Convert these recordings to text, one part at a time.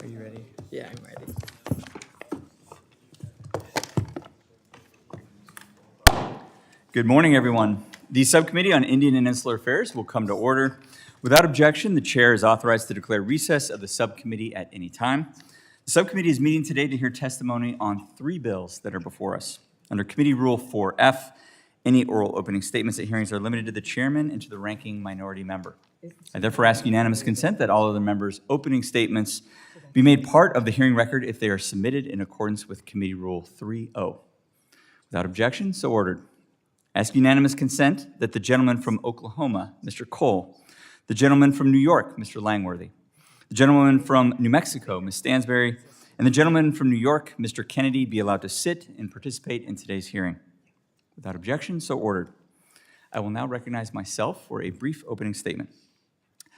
Are you ready? Yeah, I'm ready. Good morning, everyone. The Subcommittee on Indian and Insular Affairs will come to order. Without objection, the Chair is authorized to declare recess of the Subcommittee at any time. The Subcommittee is meeting today to hear testimony on 3 bills that are before us. Under Committee Rule 4F, any oral opening statements at hearings are limited to the Chairman and to the ranking minority member. I therefore ask unanimous consent that all other members' opening statements be made part of the hearing record if they are submitted in accordance with Committee Rule 3.0. Without objection, so ordered. I ask unanimous consent that the gentleman from Oklahoma, Mr. Cole, the gentleman from New York, Mr. Langworthy, the gentleman from New Mexico, Ms. Stansbury, and the gentleman from New York, Mr. Kennedy, be allowed to sit and participate in today's hearing. Without objection, so ordered. I will now recognize myself for a brief opening statement.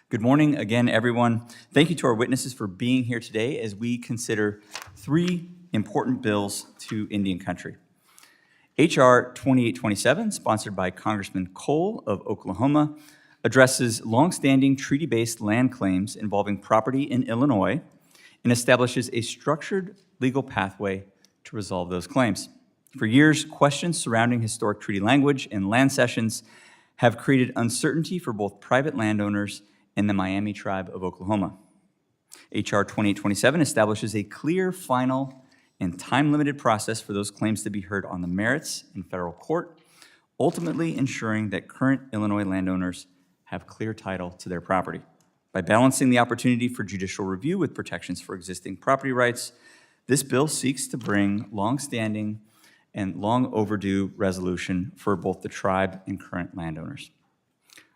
Good morning again, everyone. Thank you to our witnesses for being here today as we consider 3 important bills to Indian country. H.R. 2827, sponsored by Congressman Cole of Oklahoma, addresses longstanding treaty-based land claims involving property in Illinois and establishes a structured legal pathway to resolve those claims. For years, questions surrounding historic treaty language and land cessions have created uncertainty for both private landowners and the Miami Tribe of Oklahoma. H.R. 2827 establishes a clear, final, and time-limited process for those claims to be heard on the merits in federal court, ultimately ensuring that current Illinois landowners have clear title to their property. By balancing the opportunity for judicial review with protections for existing property rights, this bill seeks to bring long-standing and long overdue resolution for both the tribe and current landowners.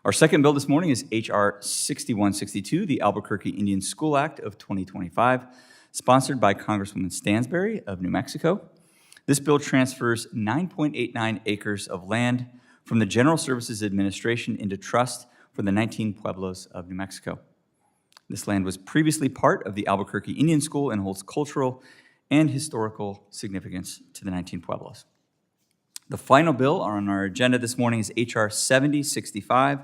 Our second bill this morning is H.R. 6162, the Albuquerque Indian School Act of 2025, sponsored by Congresswoman Stansbury of New Mexico. This bill transfers 9.89 acres of land from the General Services Administration into trust for the 19 pueblos of New Mexico. This land was previously part of the Albuquerque Indian School and holds cultural and historical significance to the 19 pueblos. The final bill on our agenda this morning is H.R. 7065,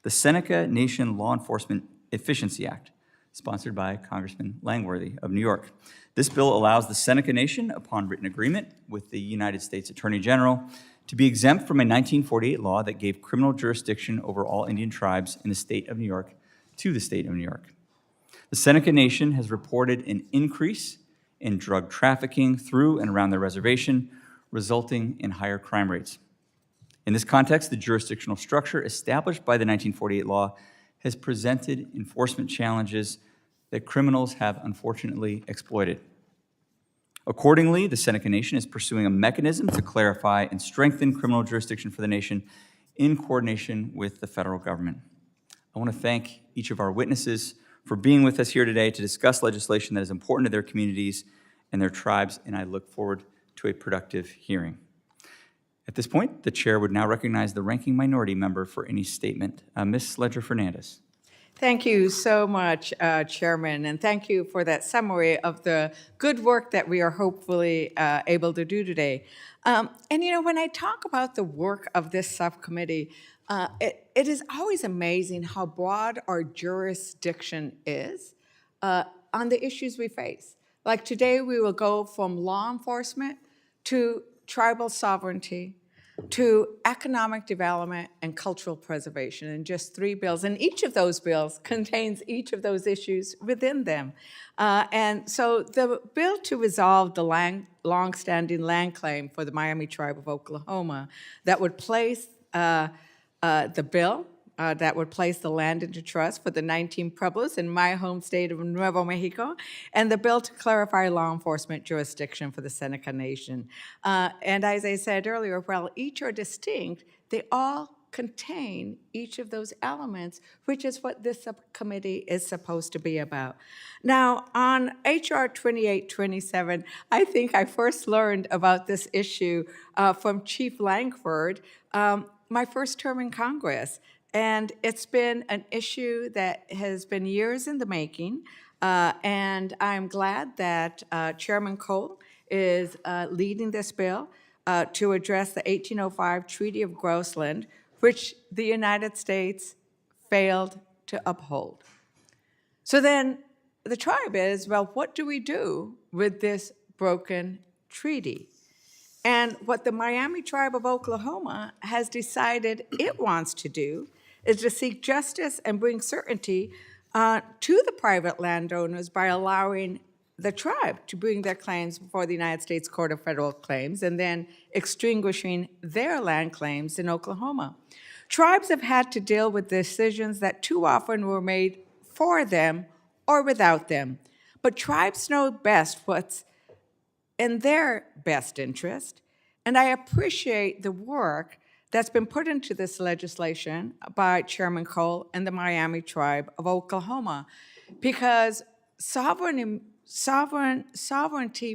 the Seneca Nation Law Enforcement Efficiency Act, sponsored by Congressman Langworthy of New York. This bill allows the Seneca Nation, upon written agreement with the United States Attorney General, to be exempt from a 1948 law that gave criminal jurisdiction over all Indian tribes in the state of New York to the state of New York. The Seneca Nation has reported an increase in drug trafficking through and around their reservation, resulting in higher crime rates. In this context, the jurisdictional structure established by the 1948 law has presented enforcement challenges that criminals have unfortunately exploited. Accordingly, the Seneca Nation is pursuing a mechanism to clarify and strengthen criminal jurisdiction for the nation in coordination with the federal government. I want to thank each of our witnesses for being with us here today to discuss legislation that is important to their communities and their tribes, and I look forward to a productive hearing. At this point, the chair would now recognize the ranking minority member for any statement. Ms. Ledger-Fernandez. Thank you so much, Chairman, and thank you for that summary of the good work that we are hopefully able to do today. And you know, when I talk about the work of this subcommittee, it is always amazing how broad our jurisdiction is on the issues we face. Like today, we will go from law enforcement to tribal sovereignty, to economic development and cultural preservation in just 3 bills. And each of those bills contains each of those issues within them. And so the bill to resolve the long-standing land claim for the Miami Tribe of Oklahoma that would place that would place the land into trust for the 19 pueblos in my home state of Nuevo Mexico, and the bill to clarify law enforcement jurisdiction for the Seneca Nation. And as I said earlier, while each are distinct, they all contain each of those elements, which is what this subcommittee is supposed to be about. Now, on H.R. 2827, I think I first learned about this issue from Chief Langford, my first term in Congress. And it's been an issue that has been years in the making, and I'm glad that Chairman Cole is leading this bill to address the 1805 Treaty of Grossland, which the United States failed to uphold. So then the tribe is, well, what do we do with this broken treaty? And what the Miami Tribe of Oklahoma has decided it wants to do is to seek justice and bring certainty to the private landowners by allowing the tribe to bring their claims before the United States Court of Federal Claims and then extinguishing their land claims in Oklahoma. Tribes have had to deal with decisions that too often were made for them or without them. But tribes know best what's in their best interest, and I appreciate the work that's been put into this legislation by Chairman Cole and the Miami Tribe of Oklahoma, because sovereignty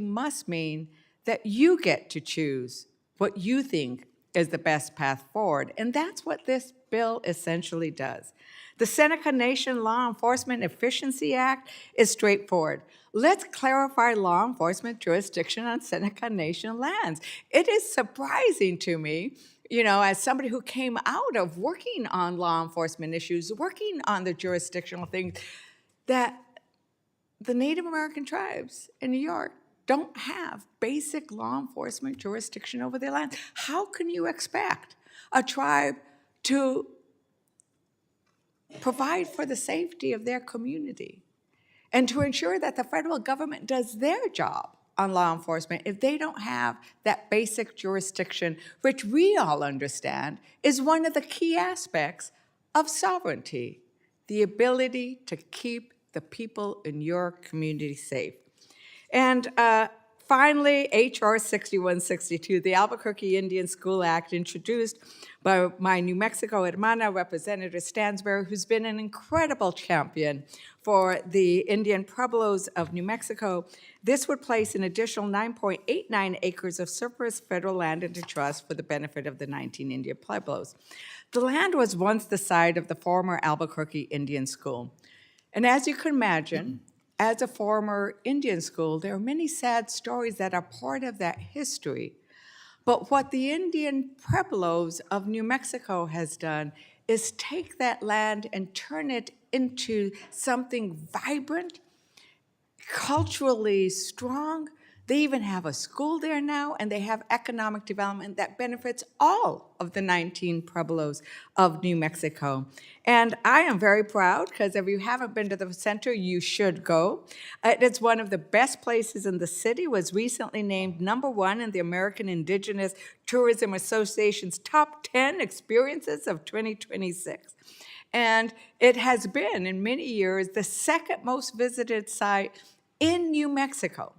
must mean that you get to choose what you think is the best path forward, and that's what this bill essentially does. The Seneca Nation Law Enforcement Efficiency Act is straightforward. Let's clarify law enforcement jurisdiction on Seneca Nation lands. It is surprising to me, as somebody who came out of working on law enforcement issues, working on the jurisdictional things, that the Native American tribes in New York don't have basic law enforcement jurisdiction over their land. How can you expect a tribe to provide for the safety of their community and to ensure that the federal government does their job on law enforcement if they don't have that basic jurisdiction, which we all understand is one of the key aspects of sovereignty, the ability to keep the people in your community safe. And finally, H.R. 6162, the Albuquerque Indian School Act, introduced by my New Mexico hermana, Representative Stansbury, who's been an incredible champion for the Indian Pueblos of New Mexico. This would place an additional 9.89 acres of surplus federal land into trust for the benefit of the 19 Indian Pueblos. The land was once the site of the former Albuquerque Indian School. And as you can imagine, as a former Indian school, there are many sad stories that are part of that history. But what the Indian Pueblos of New Mexico has done is take that land and turn it into something vibrant, culturally strong. They even have a school there now, and they have economic development that benefits all of the 19 Pueblos of New Mexico. And I am very proud, because if you haven't been to the center, you should go. It's one of the best places in the city, was recently named #1 in the American Indigenous Tourism Association's top 10 experiences of 2026. And it has been, in many years, the second most visited site in New Mexico,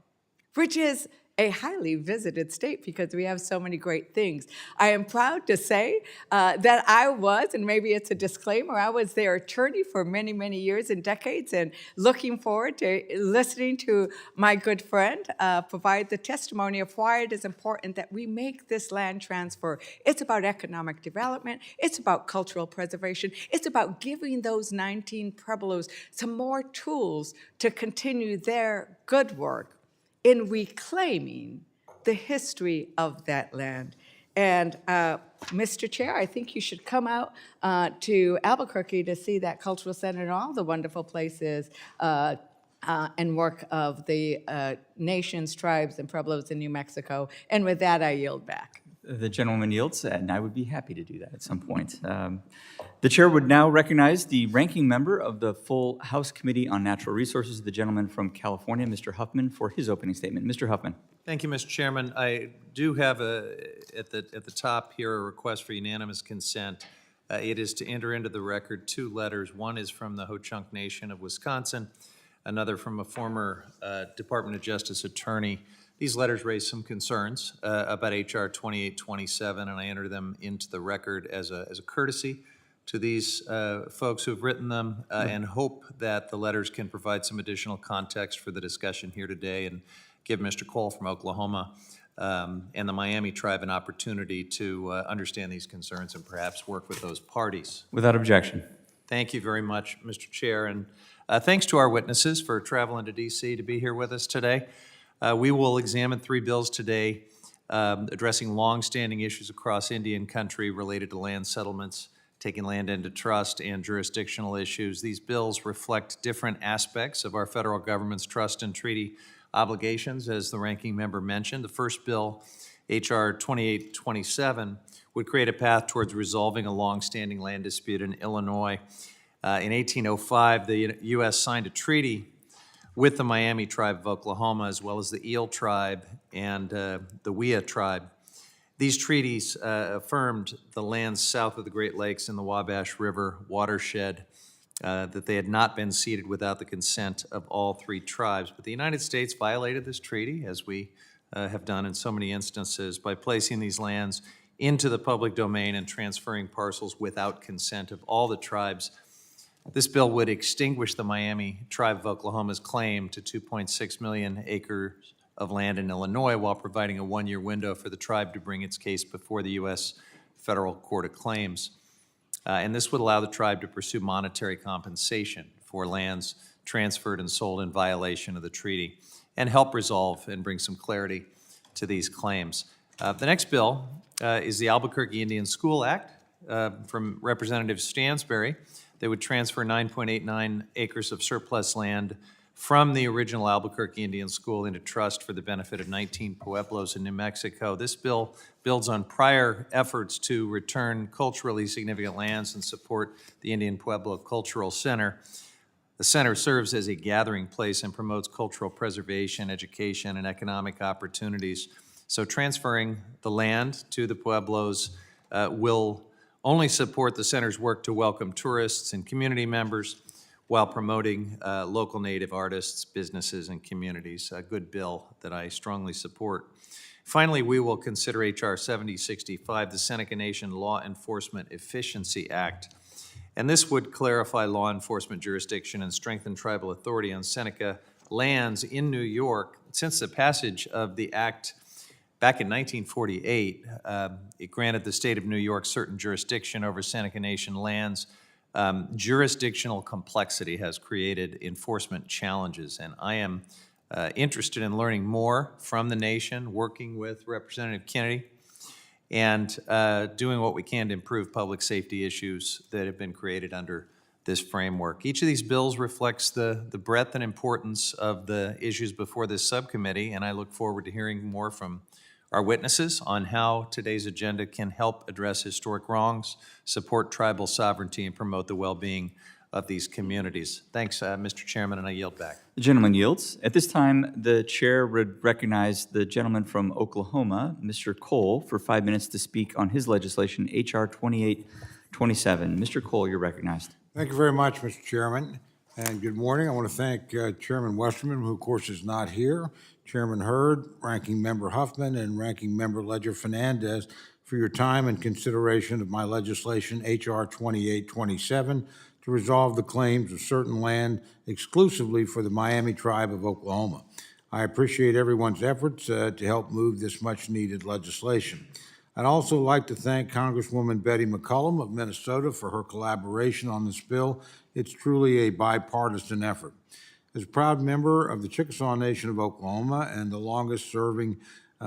which is a highly visited state because we have so many great things. I am proud to say that I was, and maybe it's a disclaimer, I was their attorney for many, many years and decades, and looking forward to listening to my good friend provide the testimony of why it is important that we make this land transfer. It's about economic development. It's about cultural preservation. It's about giving those 19 Pueblos some more tools to continue their good work in reclaiming the history of that land. And Mr. Chair, I think you should come out to Albuquerque to see that cultural center and all the wonderful places and work of the nations, tribes, and Pueblos in New Mexico. And with that, I yield back. The gentleman yields, and I would be happy to do that at some point. The chair would now recognize the ranking member of the full House Committee on Natural Resources, the gentleman from California, Mr. Huffman, for his opening statement. Mr. Huffman. Thank you, Mr. Chairman. I do have at the top here a request for unanimous consent. It is to enter into the record 2 letters. One is from the Ho-Chunk Nation of Wisconsin, another from a former Department of Justice attorney. These letters raise some concerns about H.R. 2827, and I enter them into the record as a courtesy to these folks who have written them, and hope that the letters can provide some additional context for the discussion here today and give Mr. Cole from Oklahoma and the Miami Tribe an opportunity to understand these concerns and perhaps work with those parties. Without objection. Thank you very much, Mr. Chair, and thanks to our witnesses for traveling to D.C. to be here with us today. We will examine 3 bills today addressing long-standing issues across Indian country related to land settlements, taking land into trust, and jurisdictional issues. These bills reflect different aspects of our federal government's trust and treaty obligations, as the ranking member mentioned. The first bill, H.R. 2827, would create a path towards resolving a longstanding land dispute in Illinois. In 1805, the U.S. signed a treaty with the Miami tribe of Oklahoma, as well as the Eel tribe and the Wea tribe. These treaties affirmed the lands south of the Great Lakes in the Wabash River watershed, that they had not been ceded without the consent of all three tribes. But the United States violated this treaty, as we have done in so many instances, by placing these lands into the public domain and transferring parcels without consent of all the tribes. This bill would extinguish the Miami tribe of Oklahoma's claim to 2.6 million acres of land in Illinois, while providing a one-year window for the tribe to bring its case before the U.S. Federal Court of Claims. And this would allow the tribe to pursue monetary compensation for lands transferred and sold in violation of the treaty, and help resolve and bring some clarity to these claims. The next bill is the Albuquerque Indian School Act from Representative Stansbury. They would transfer 9.89 acres of surplus land from the original Albuquerque Indian School into trust for the benefit of 19 pueblos in New Mexico. This bill builds on prior efforts to return culturally significant lands and support the Indian Pueblo Cultural Center. The center serves as a gathering place and promotes cultural preservation, education, and economic opportunities. So transferring the land to the pueblos will only support the center's work to welcome tourists and community members, while promoting local Native artists, businesses, and communities. A good bill that I strongly support. Finally, we will consider H.R. 7065, the Seneca Nation Law Enforcement Efficiency Act. And this would clarify law enforcement jurisdiction and strengthen tribal authority on Seneca lands in New York. Since the passage of the act back in 1948, it granted the state of New York certain jurisdiction over Seneca Nation lands. Jurisdictional complexity has created enforcement challenges, and I am interested in learning more from the nation, working with Representative Kennedy, and doing what we can to improve public safety issues that have been created under this framework. Each of these bills reflects the breadth and importance of the issues before this subcommittee, and I look forward to hearing more from our witnesses on how today's agenda can help address historic wrongs, support tribal sovereignty, and promote the well-being of these communities. Thanks, Mr. Chairman, and I yield back. The gentleman yields. At this time, the chair would recognize the gentleman from Oklahoma, Mr. Cole, for 5 minutes to speak on his legislation, H.R. 2827. Mr. Cole, you're recognized. Thank you very much, Mr. Chairman, and good morning. I want to thank Chairman Westerman, who of course is not here, Chairman Hurd, Ranking Member Huffman, and Ranking Member Ledger-Fernandez for your time and consideration of my legislation, H.R. 2827, to resolve the claims of certain land exclusively for the Miami tribe of Oklahoma. I appreciate everyone's efforts to help move this much-needed legislation. I'd also like to thank Congresswoman Betty McCollum of Minnesota for her collaboration on this bill. It's truly a bipartisan effort. As a proud member of the Chickasaw Nation of Oklahoma and the longest-serving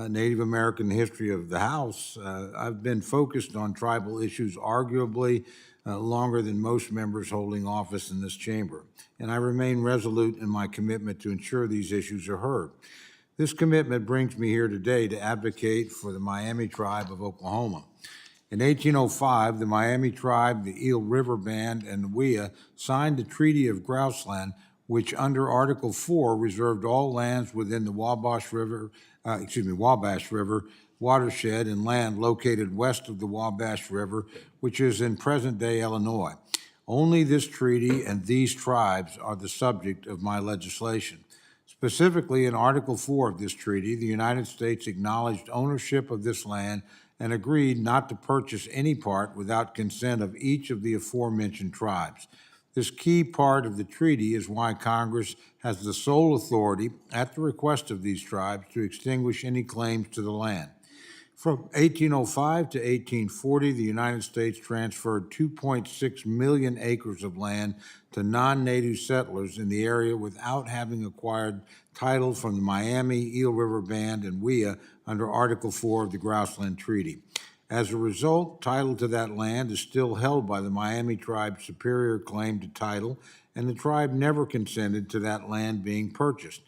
Native American history of the House, I've been focused on tribal issues arguably longer than most members holding office in this chamber, and I remain resolute in my commitment to ensure these issues are heard. This commitment brings me here today to advocate for the Miami tribe of Oklahoma. In 1805, the Miami tribe, the Eel River Band, and the Wea signed the Treaty of Grouseland, which under Article 4 reserved all lands within the Wabash River watershed and land located west of the Wabash River, which is in present-day Illinois. Only this treaty and these tribes are the subject of my legislation. Specifically, in Article 4 of this treaty, the United States acknowledged ownership of this land and agreed not to purchase any part without consent of each of the aforementioned tribes. This key part of the treaty is why Congress has the sole authority, at the request of these tribes, to extinguish any claims to the land. From 1805 to 1840, the United States transferred 2.6 million acres of land to non-native settlers in the area without having acquired title from the Miami, Eel River Band, and Wea under Article 4 of the Grouseland Treaty. As a result, title to that land is still held by the Miami tribe's superior claim to title, and the tribe never consented to that land being purchased.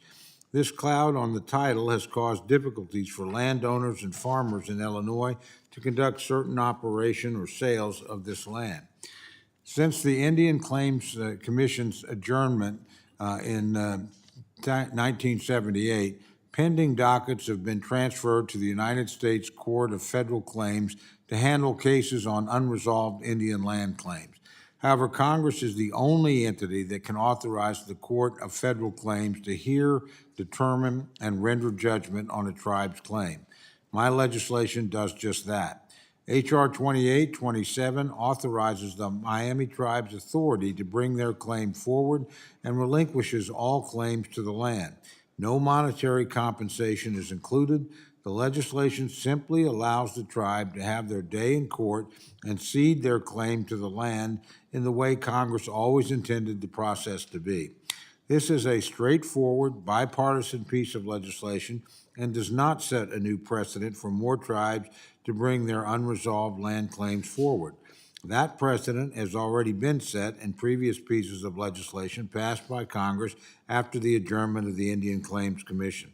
This cloud on the title has caused difficulties for landowners and farmers in Illinois to conduct certain operation or sales of this land. Since the Indian Claims Commission's adjournment in 1978, pending dockets have been transferred to the United States Court of Federal Claims to handle cases on unresolved Indian land claims. However, Congress is the only entity that can authorize the Court of Federal Claims to hear, determine, and render judgment on a tribe's claim. My legislation does just that. H.R. 2827 authorizes the Miami tribe's authority to bring their claim forward and relinquishes all claims to the land. No monetary compensation is included. The legislation simply allows the tribe to have their day in court and cede their claim to the land in the way Congress always intended the process to be. This is a straightforward, bipartisan piece of legislation and does not set a new precedent for more tribes to bring their unresolved land claims forward. That precedent has already been set in previous pieces of legislation passed by Congress after the adjournment of the Indian Claims Commission.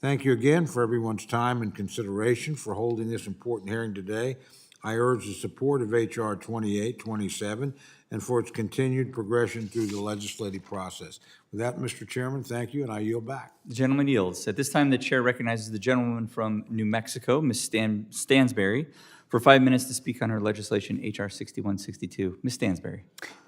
Thank you again for everyone's time and consideration for holding this important hearing today. I urge the support of H.R. 2827 and for its continued progression through the legislative process. With that, Mr. Chairman, thank you, and I yield back. The gentleman yields. At this time, the chair recognizes the gentlewoman from New Mexico, Ms. Stansbury, for 5 minutes to speak on her legislation, H.R. 6162. Ms. Stansbury.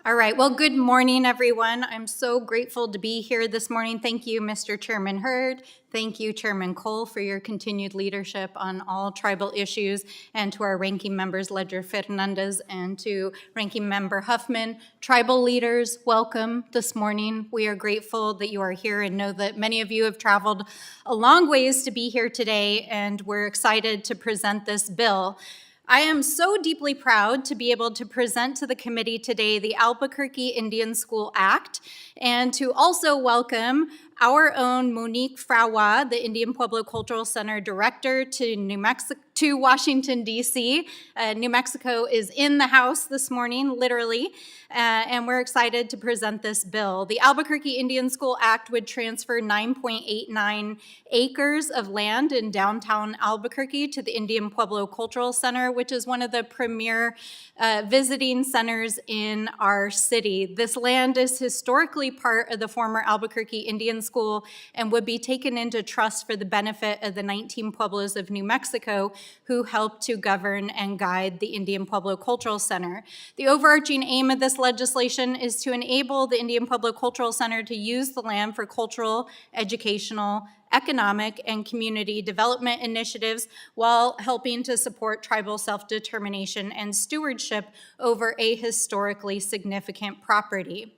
All right. Well, good morning, everyone. I'm so grateful to be here this morning. Thank you, Mr. Chairman Hurd. Thank you, Chairman Cole, for your continued leadership on all tribal issues, and to our ranking members, Ledger Fernandez, and to Ranking Member Huffman. Tribal leaders, welcome this morning. We are grateful that you are here and know that many of you have traveled a long ways to be here today, and we're excited to present this bill. I am so deeply proud to be able to present to the committee today the Albuquerque Indian School Act, and to also welcome our own Monique Frawa, the Indian Pueblo Cultural Center Director, to Washington, D.C. New Mexico is in the house this morning, literally, and we're excited to present this bill. The Albuquerque Indian School Act would transfer 9.89 acres of land in downtown Albuquerque to the Indian Pueblo Cultural Center, which is one of the premier visiting centers in our city. This land is historically part of the former Albuquerque Indian School and would be taken into trust for the benefit of the 19 Pueblos of New Mexico who helped to govern and guide the Indian Pueblo Cultural Center. The overarching aim of this legislation is to enable the Indian Pueblo Cultural Center to use the land for cultural, educational, economic, and community development initiatives while helping to support tribal self-determination and stewardship over a historically significant property.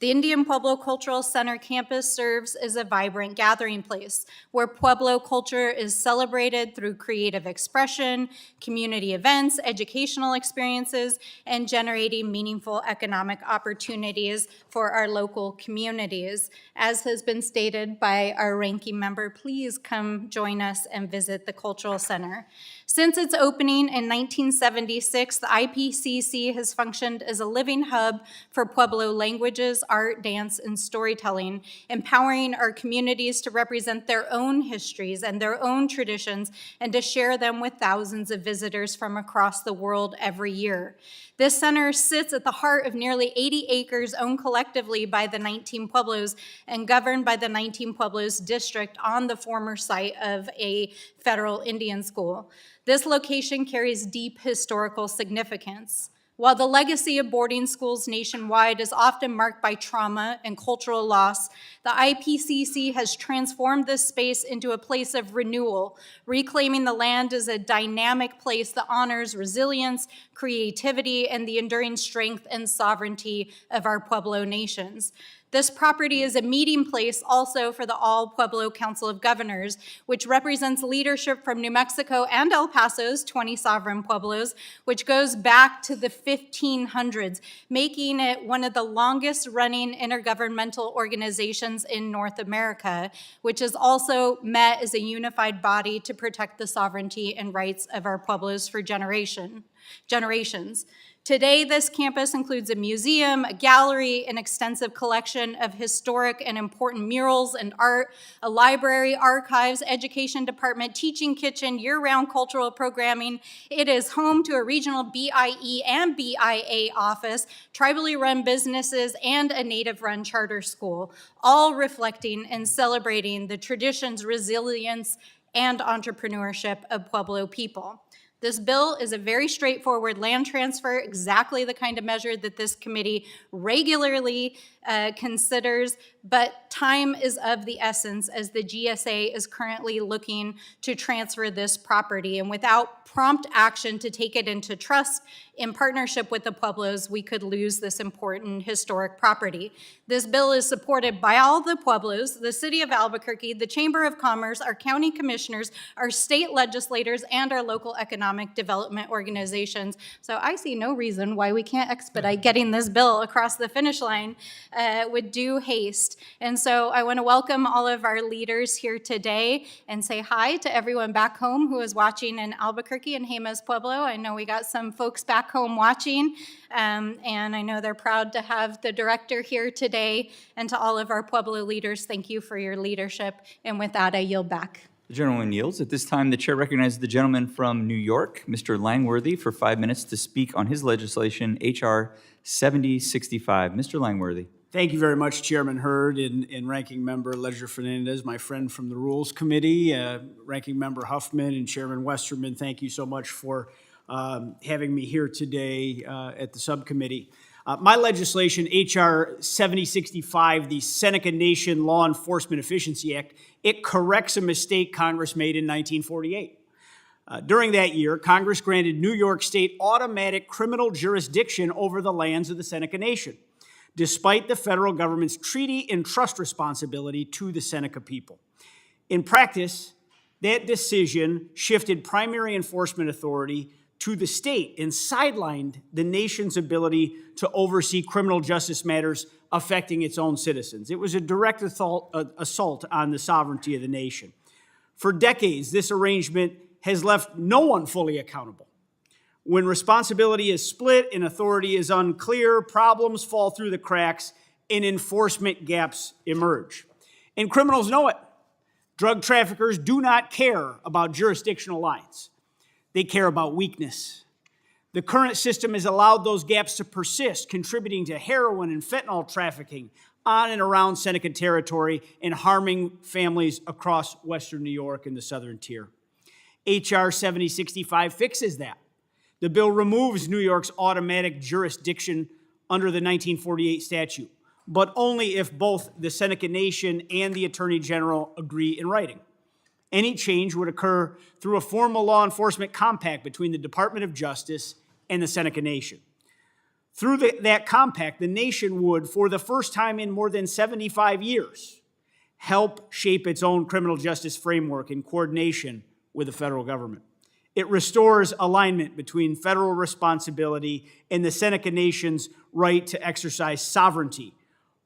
The Indian Pueblo Cultural Center campus serves as a vibrant gathering place where Pueblo culture is celebrated through creative expression, community events, educational experiences, and generating meaningful economic opportunities for our local communities. As has been stated by our ranking member, please come join us and visit the Cultural Center. Since its opening in 1976, the IPCC has functioned as a living hub for Pueblo languages, art, dance, and storytelling, empowering our communities to represent their own histories and their own traditions and to share them with thousands of visitors from across the world every year. This center sits at the heart of nearly 80 acres owned collectively by the 19 Pueblos and governed by the 19 Pueblos district on the former site of a federal Indian school. This location carries deep historical significance. While the legacy of boarding schools nationwide is often marked by trauma and cultural loss, the IPCC has transformed this space into a place of renewal, reclaiming the land as a dynamic place that honors resilience, creativity, and the enduring strength and sovereignty of our Pueblo nations. This property is a meeting place also for the All Pueblo Council of Governors, which represents leadership from New Mexico and El Paso's 20 sovereign pueblos, which goes back to the 1500s, making it one of the longest running intergovernmental organizations in North America, which is also met as a unified body to protect the sovereignty and rights of our pueblos for generations. Today, this campus includes a museum, a gallery, an extensive collection of historic and important murals and art, a library, archives, education department, teaching kitchen, year-round cultural programming. It is home to a regional BIE and BIA office, tribally run businesses, and a native-run charter school, all reflecting and celebrating the traditions, resilience, and entrepreneurship of Pueblo people. This bill is a very straightforward land transfer, exactly the kind of measure that this committee regularly considers, but time is of the essence as the GSA is currently looking to transfer this property. And without prompt action to take it into trust in partnership with the Pueblos, we could lose this important historic property. This bill is supported by all the Pueblos, the City of Albuquerque, the Chamber of Commerce, our county commissioners, our state legislators, and our local economic development organizations. So I see no reason why we can't expedite getting this bill across the finish line with due haste. And so I want to welcome all of our leaders here today and say hi to everyone back home who is watching in Albuquerque and Jemez Pueblo. I know we got some folks back home watching, and I know they're proud to have the director here today. And to all of our Pueblo leaders, thank you for your leadership. And with that, I yield back. The gentleman yields. At this time, the chair recognizes the gentleman from New York, Mr. Langworthy, for 5 minutes to speak on his legislation, H.R. 7065. Mr. Langworthy. Thank you very much, Chairman Hurd and Ranking Member Ledger Fernandez, my friend from the Rules Committee, Ranking Member Huffman and Chairman Westerman. Thank you so much for having me here today at the subcommittee. My legislation, H.R. 7065, the Seneca Nation Law Enforcement Efficiency Act, it corrects a mistake Congress made in 1948. During that year, Congress granted New York State automatic criminal jurisdiction over the lands of the Seneca Nation, despite the federal government's treaty and trust responsibility to the Seneca people. In practice, that decision shifted primary enforcement authority to the state and sidelined the nation's ability to oversee criminal justice matters affecting its own citizens. It was a direct assault on the sovereignty of the nation. For decades, this arrangement has left no one fully accountable. When responsibility is split and authority is unclear, problems fall through the cracks and enforcement gaps emerge. And criminals know it. Drug traffickers do not care about jurisdictional lines. They care about weakness. The current system has allowed those gaps to persist, contributing to heroin and fentanyl trafficking on and around Seneca territory and harming families across Western New York and the Southern Tier. H.R. 7065 fixes that. The bill removes New York's automatic jurisdiction under the 1948 statute, but only if both the Seneca Nation and the Attorney General agree in writing. Any change would occur through a formal law enforcement compact between the Department of Justice and the Seneca Nation. Through that compact, the nation would, for the first time in more than 75 years, help shape its own criminal justice framework in coordination with the federal government. It restores alignment between federal responsibility and the Seneca Nation's right to exercise sovereignty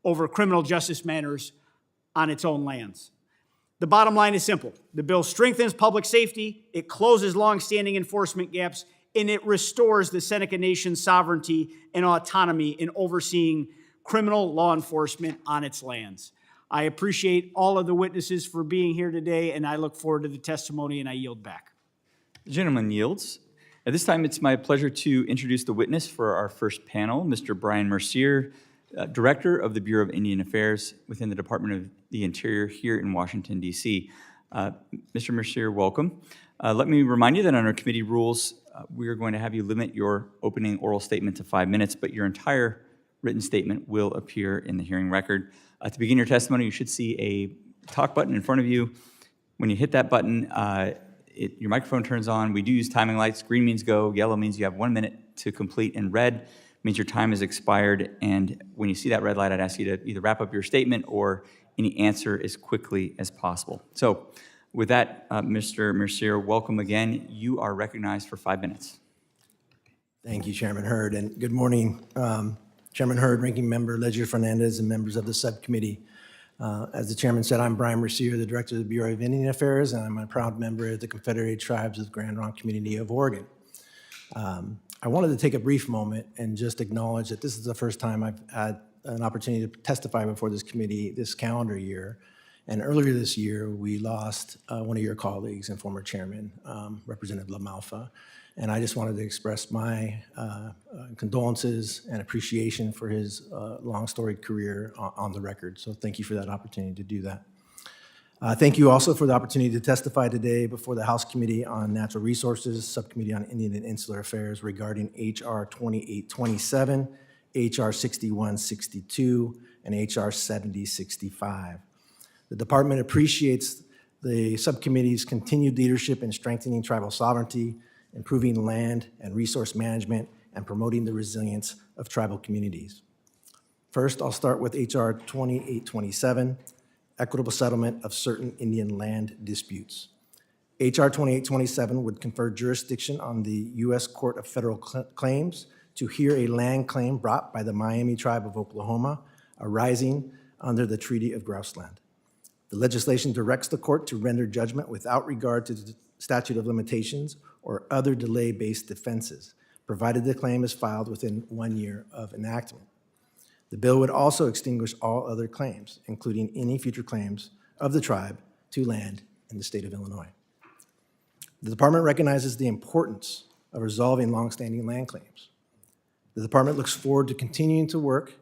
over criminal justice matters on its own lands. The bottom line is simple. The bill strengthens public safety, it closes longstanding enforcement gaps, and it restores the Seneca Nation's sovereignty and autonomy in overseeing criminal law enforcement on its lands. I appreciate all of the witnesses for being here today, and I look forward to the testimony, and I yield back. The gentleman yields. At this time, it's my pleasure to introduce the witness for our first panel, Mr. Brian Mercier, Director of the Bureau of Indian Affairs within the Department of the Interior here in Washington, D.C. Mr. Mercier, welcome. Let me remind you that on our committee rules, we are going to have you limit your opening oral statement to 5 minutes, but your entire written statement will appear in the hearing record. To begin your testimony, you should see a talk button in front of you. When you hit that button, your microphone turns on. We do use timing lights. Green means go. Yellow means you have 1 minute to complete. And red means your time has expired. And when you see that red light, I'd ask you to either wrap up your statement or any answer as quickly as possible. So with that, Mr. Mercier, welcome again. You are recognized for 5 minutes. Thank you, Chairman Hurd, and good morning, Chairman Hurd, Ranking Member Ledger Fernandez, and members of the subcommittee. As the chairman said, I'm Brian Mercier, the Director of the Bureau of Indian Affairs, and I'm a proud member of the Confederated Tribes of the Grand Ronde Community of Oregon. I wanted to take a brief moment and just acknowledge that this is the first time I've had an opportunity to testify before this committee this calendar year. And earlier this year, we lost one of your colleagues and former chairman, Representative LaMalfa. And I just wanted to express my condolences and appreciation for his long storied career on the record. So thank you for that opportunity to do that. Thank you also for the opportunity to testify today before the House Committee on Natural Resources, Subcommittee on Indian and Insular Affairs regarding H.R. 2827, H.R. 6162, and H.R. 7065. The department appreciates the subcommittee's continued leadership in strengthening tribal sovereignty, improving land and resource management, and promoting the resilience of tribal communities. First, I'll start with H.R. 2827, equitable settlement of certain Indian land disputes. H.R. 2827 would confer jurisdiction on the U.S. Court of Federal Claims to hear a land claim brought by the Miami Tribe of Oklahoma arising under the Treaty of Grouseland. The legislation directs the court to render judgment without regard to the statute of limitations or other delay-based defenses, provided the claim is filed within 1 year of enactment. The bill would also extinguish all other claims, including any future claims of the tribe to land in the state of Illinois. The department recognizes the importance of resolving longstanding land claims. The department looks forward to continuing to work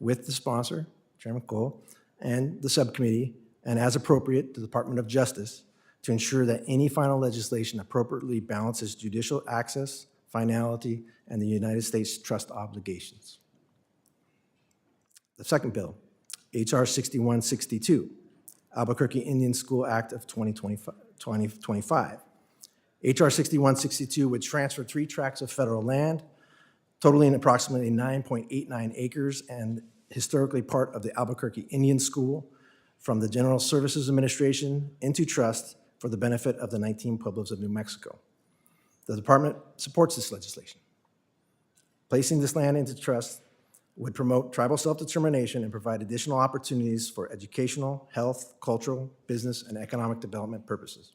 with the sponsor, Chairman Cole, and the subcommittee, and as appropriate, the Department of Justice, to ensure that any final legislation appropriately balances judicial access, finality, and the United States trust obligations. The second bill, H.R. 6162, Albuquerque Indian School Act of 2025. H.R. 6162 would transfer 3 tracts of federal land, totaling approximately 9.89 acres and historically part of the Albuquerque Indian School, from the General Services Administration into trust for the benefit of the 19 pueblos of New Mexico. The department supports this legislation. Placing this land into trust would promote tribal self-determination and provide additional opportunities for educational, health, cultural, business, and economic development purposes.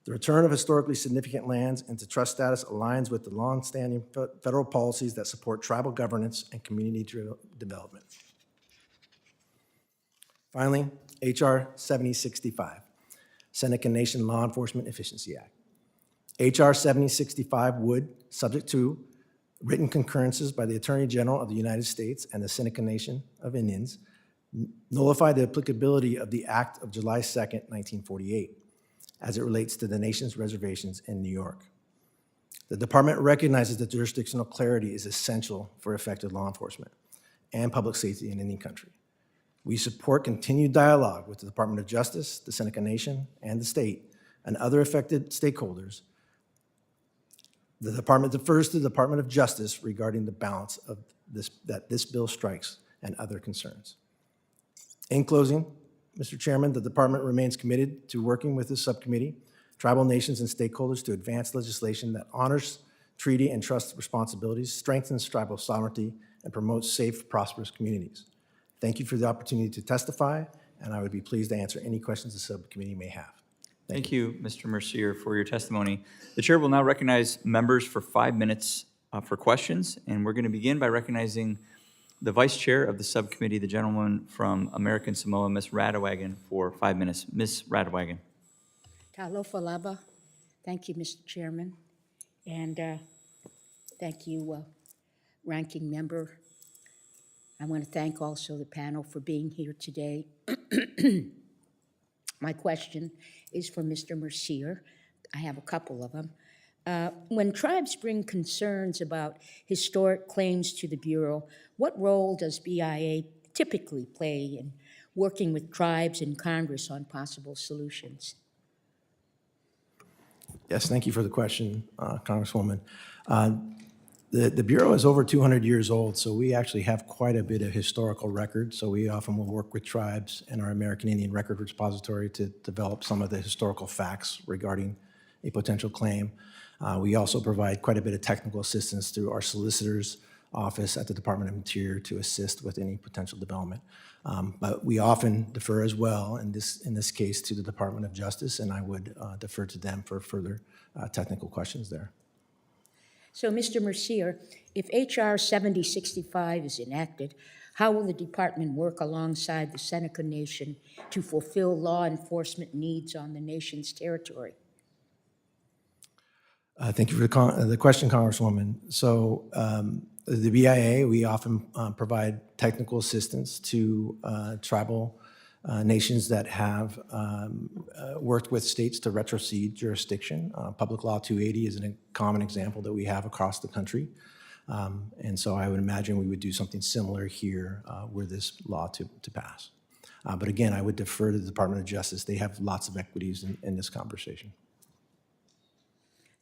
The return of historically significant lands into trust status aligns with the long-standing federal policies that support tribal governance and community development. Finally, H.R. 7065, Seneca Nation Law Enforcement Efficiency Act. H.R. 7065 would, subject to written concurrences by the Attorney General of the United States and the Seneca Nation of Indians, nullify the applicability of the Act of July 2nd, 1948, as it relates to the nation's reservations in New York. The department recognizes that jurisdictional clarity is essential for effective law enforcement and public safety in any country. We support continued dialogue with the Department of Justice, the Seneca Nation, and the state, and other affected stakeholders. The department defers to the Department of Justice regarding the balance of this bill strikes and other concerns. In closing, Mr. Chairman, the department remains committed to working with this subcommittee, tribal nations, and stakeholders to advance legislation that honors treaty and trust responsibilities, strengthens tribal sovereignty, and promotes safe, prosperous communities. Thank you for the opportunity to testify, and I would be pleased to answer any questions the subcommittee may have. Thank you, Mr. Mercier, for your testimony. The chair will now recognize members for 5 minutes for questions, and we're going to begin by recognizing the vice chair of the subcommittee, the gentleman from American Samoa, Ms. Radewagen, for 5 minutes. Ms. Radewagen. Talofa lava. Thank you, Mr. Chairman. And thank you, Ranking Member. I want to thank also the panel for being here today. My question is for Mr. Mercier. I have a couple of them. When tribes bring concerns about historic claims to the Bureau, what role does BIA typically play in working with tribes and Congress on possible solutions? Yes, thank you for the question, Congresswoman. The Bureau is over 200 years old, so we actually have quite a bit of historical record. So we often will work with tribes and our American Indian Record Repository to develop some of the historical facts regarding a potential claim. We also provide quite a bit of technical assistance through our solicitor's office at the Department of Interior to assist with any potential development. But we often defer as well, in this case, to the Department of Justice, and I would defer to them for further technical questions there. So, Mr. Mercier, if H.R. 7065 is enacted, how will the department work alongside the Seneca Nation to fulfill law enforcement needs on the nation's territory? Thank you for the question, Congresswoman. So the BIA, we often provide technical assistance to tribal nations that have worked with states to retrocede jurisdiction. Public Law 280 is a common example that we have across the country. And so I would imagine we would do something similar here were this law to pass. But again, I would defer to the Department of Justice. They have lots of equities in this conversation.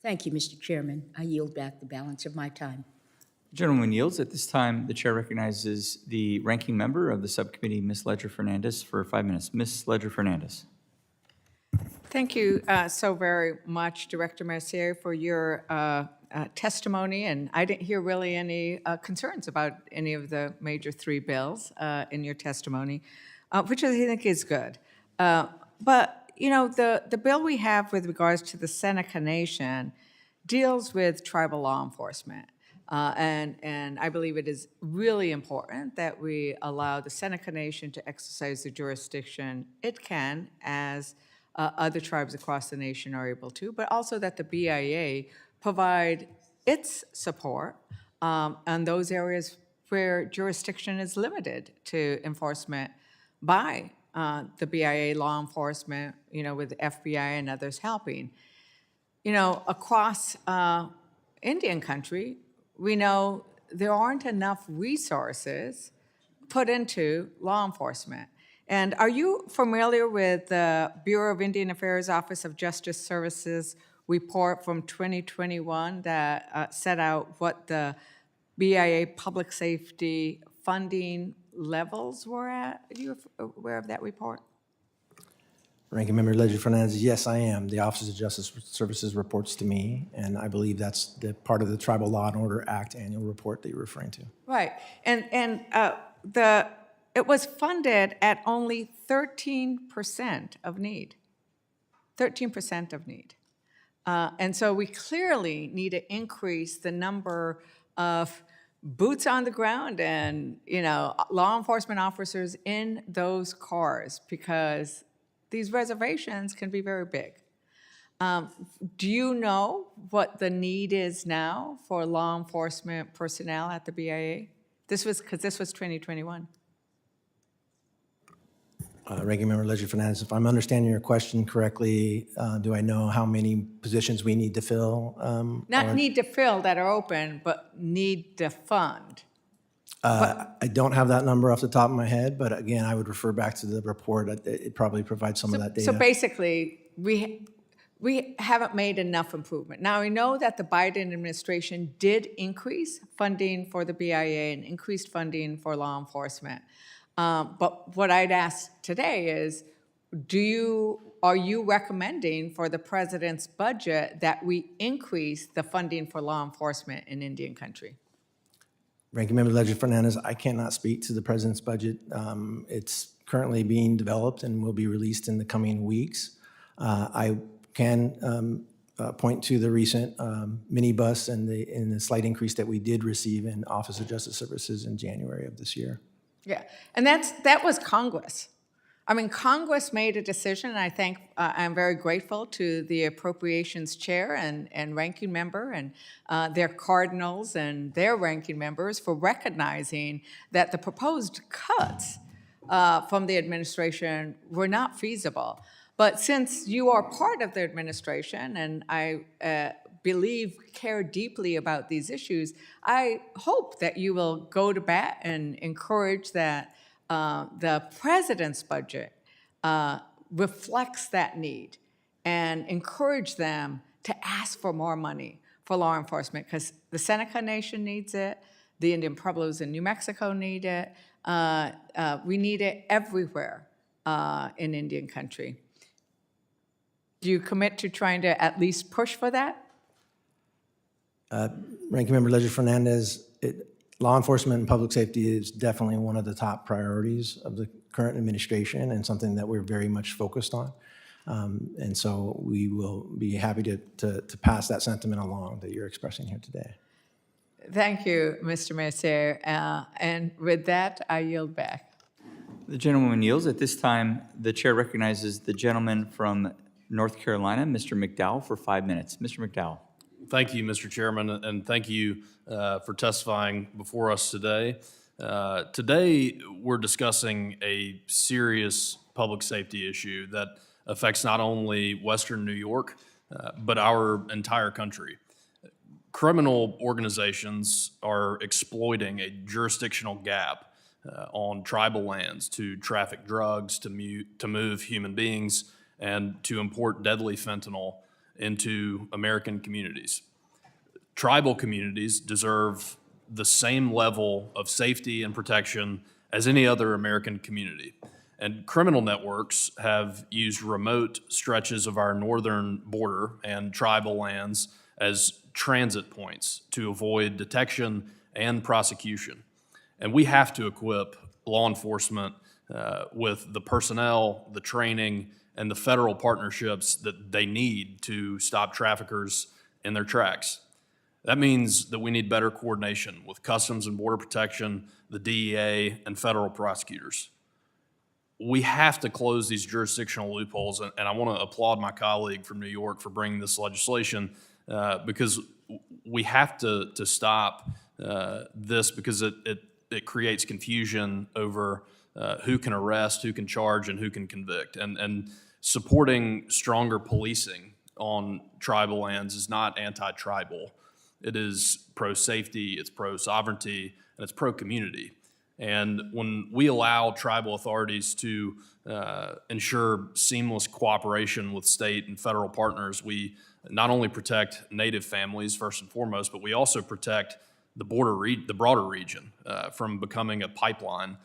Thank you, Mr. Chairman. I yield back the balance of my time. Gentleman yields. At this time, the chair recognizes the ranking member of the subcommittee, Ms. Ledger-Fernandez, for 5 minutes. Ms. Ledger-Fernandez. Thank you so very much, Director Mercier, for your testimony. And I didn't hear really any concerns about any of the major three bills in your testimony, which I think is good. But you know, the bill we have with regards to the Seneca Nation deals with tribal law enforcement. And I believe it is really important that we allow the Seneca Nation to exercise the jurisdiction it can as other tribes across the nation are able to, but also that the BIA provide its support on those areas where jurisdiction is limited to enforcement by the BIA, law enforcement, you know, with the FBI and others helping. You know, across Indian country, we know there aren't enough resources put into law enforcement. And are you familiar with the Bureau of Indian Affairs Office of Justice Services report from 2021 that set out what the BIA public safety funding levels were at? Are you aware of that report? Ranking Member Ledger-Fernandez, yes, I am. The Office of Justice Services reports to me, and I believe that's the part of the Tribal Law and Order Act annual report that you're referring to. Right, and it was funded at only 13% of need. 13% of need. And so we clearly need to increase the number of boots on the ground and, you know, law enforcement officers in those cars, because these reservations can be very big. Do you know what the need is now for law enforcement personnel at the BIA? Because this was 2021. Ranking Member Ledger-Fernandez, if I'm understanding your question correctly, do I know how many positions we need to fill? Not need to fill that are open, but need to fund. I don't have that number off the top of my head, but again, I would refer back to the report. It probably provides some of that data. So basically, we haven't made enough improvement. Now, we know that the Biden administration did increase funding for the BIA and increased funding for law enforcement. But what I'd ask today is, are you recommending for the president's budget that we increase the funding for law enforcement in Indian country? Ranking Member Ledger-Fernandez, I cannot speak to the president's budget. It's currently being developed and will be released in the coming weeks. I can point to the recent minibus and the slight increase that we did receive in Office of Justice Services in January of this year. Yeah, and that was Congress. I mean, Congress made a decision, and I think I'm very grateful to the Appropriations Chair and Ranking Member and their cardinals and their ranking members for recognizing that the proposed cuts from the administration were not feasible. But since you are part of the administration, and I care deeply about these issues, I hope that you will go to bat and encourage that the president's budget reflects that need and encourage them to ask for more money for law enforcement, because the Seneca Nation needs it, the Indian Pueblos in New Mexico need it, we need it everywhere in Indian country. Do you commit to trying to at least push for that? Ranking Member Ledger Fernandez, law enforcement and public safety is definitely one of the top priorities of the current administration and something that we're very much focused on. And so we will be happy to pass that sentiment along that you're expressing here today. Thank you, Mr. Mercier. And with that, I yield back. The gentleman yields. At this time, the chair recognizes the gentleman from North Carolina, Mr. McDowell, for 5 minutes. Mr. McDowell. Thank you, Mr. Chairman, and thank you for testifying before us today. Today, we're discussing a serious public safety issue that affects not only Western New York, but our entire country. Criminal organizations are exploiting a jurisdictional gap on tribal lands to traffic drugs, to move human beings, and to import deadly fentanyl into American communities. Tribal communities deserve the same level of safety and protection as any other American community. And criminal networks have used remote stretches of our northern border and tribal lands as transit points to avoid detection and prosecution. And we have to equip law enforcement with the personnel, the training, and the federal partnerships that they need to stop traffickers in their tracks. That means that we need better coordination with Customs and Border Protection, the DEA, and federal prosecutors. We have to close these jurisdictional loopholes, and I want to applaud my colleague from New York for bringing this legislation because we have to stop this because it creates confusion over who can arrest, who can charge, and who can convict. And supporting stronger policing on tribal lands is not anti-tribal. It is pro-safety, it's pro-sovereignty, and it's pro-community. And when we allow tribal authorities to ensure seamless cooperation with state and federal partners, we not only protect Native families first and foremost, but we also protect the broader region from becoming a pipeline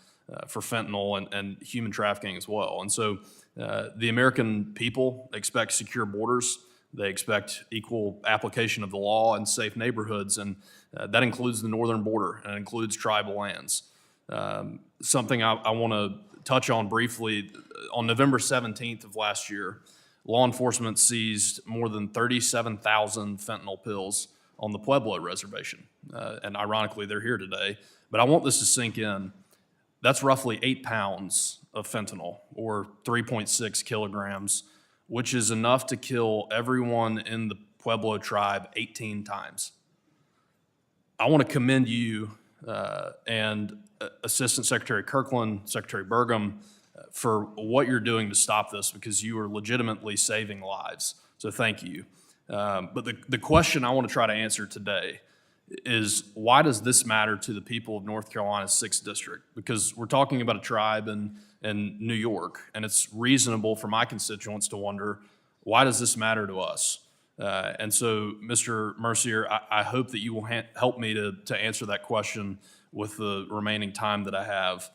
for fentanyl and human trafficking as well. And so the American people expect secure borders. They expect equal application of the law and safe neighborhoods, and that includes the northern border and includes tribal lands. Something I want to touch on briefly, on November 17th of last year, law enforcement seized more than 37,000 fentanyl pills on the Pueblo Reservation. And ironically, they're here today. But I want this to sink in. That's roughly 8 pounds of fentanyl, or 3.6 kilograms, which is enough to kill everyone in the Pueblo tribe 18 times. I want to commend you and Assistant Secretary Kirkland, Secretary Burgum, for what you're doing to stop this, because you are legitimately saving lives. So thank you. But the question I want to try to answer today is, why does this matter to the people of North Carolina's 6th District? Because we're talking about a tribe in New York, and it's reasonable for my constituents to wonder, why does this matter to us? And so, Mr. Mercier, I hope that you will help me to answer that question with the remaining time that I have.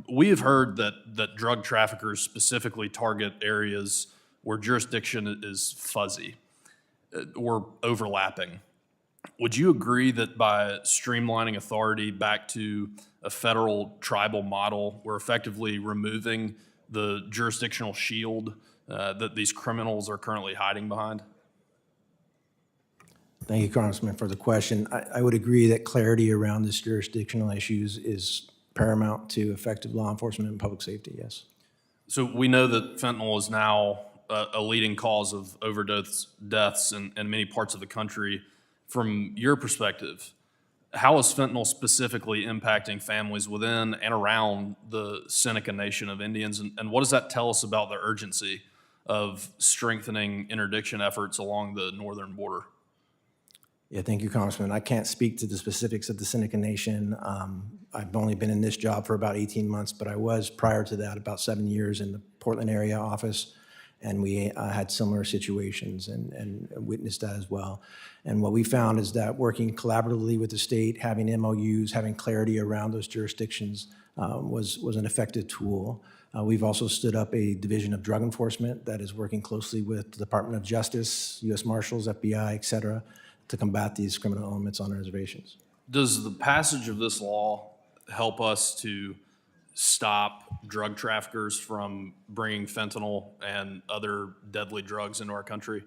We have heard that drug traffickers specifically target areas where jurisdiction is fuzzy or overlapping. Would you agree that by streamlining authority back to a federal tribal model, we're effectively removing the jurisdictional shield that these criminals are currently hiding behind? Thank you, Congressman, for the question. I would agree that clarity around this jurisdictional issues is paramount to effective law enforcement and public safety, yes. So we know that fentanyl is now a leading cause of overdose deaths in many parts of the country. From your perspective, how is fentanyl specifically impacting families within and around the Seneca Nation of Indians, and what does that tell us about the urgency of strengthening interdiction efforts along the northern border? Yeah, thank you, Congressman. I can't speak to the specifics of the Seneca Nation. I've only been in this job for about 18 months, but I was, prior to that, about 7 years in the Portland area office. And we had similar situations and witnessed that as well. And what we found is that working collaboratively with the state, having MOUs, having clarity around those jurisdictions was an effective tool. We've also stood up a division of drug enforcement that is working closely with the Department of Justice, U.S. Marshals, FBI, et cetera, to combat these criminal elements on reservations. Does the passage of this law help us to stop drug traffickers from bringing fentanyl and other deadly drugs into our country?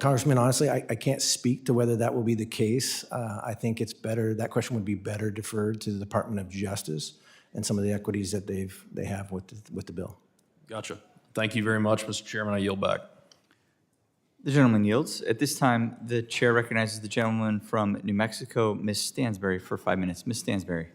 Congressman, honestly, I can't speak to whether that will be the case. I think it's better, that question would be better deferred to the Department of Justice and some of the equities that they have with the bill. Gotcha. Thank you very much, Mr. Chairman. I yield back. The gentleman yields. At this time, the chair recognizes the gentleman from New Mexico, Ms. Stansbury, for 5 minutes. Ms. Stansbury.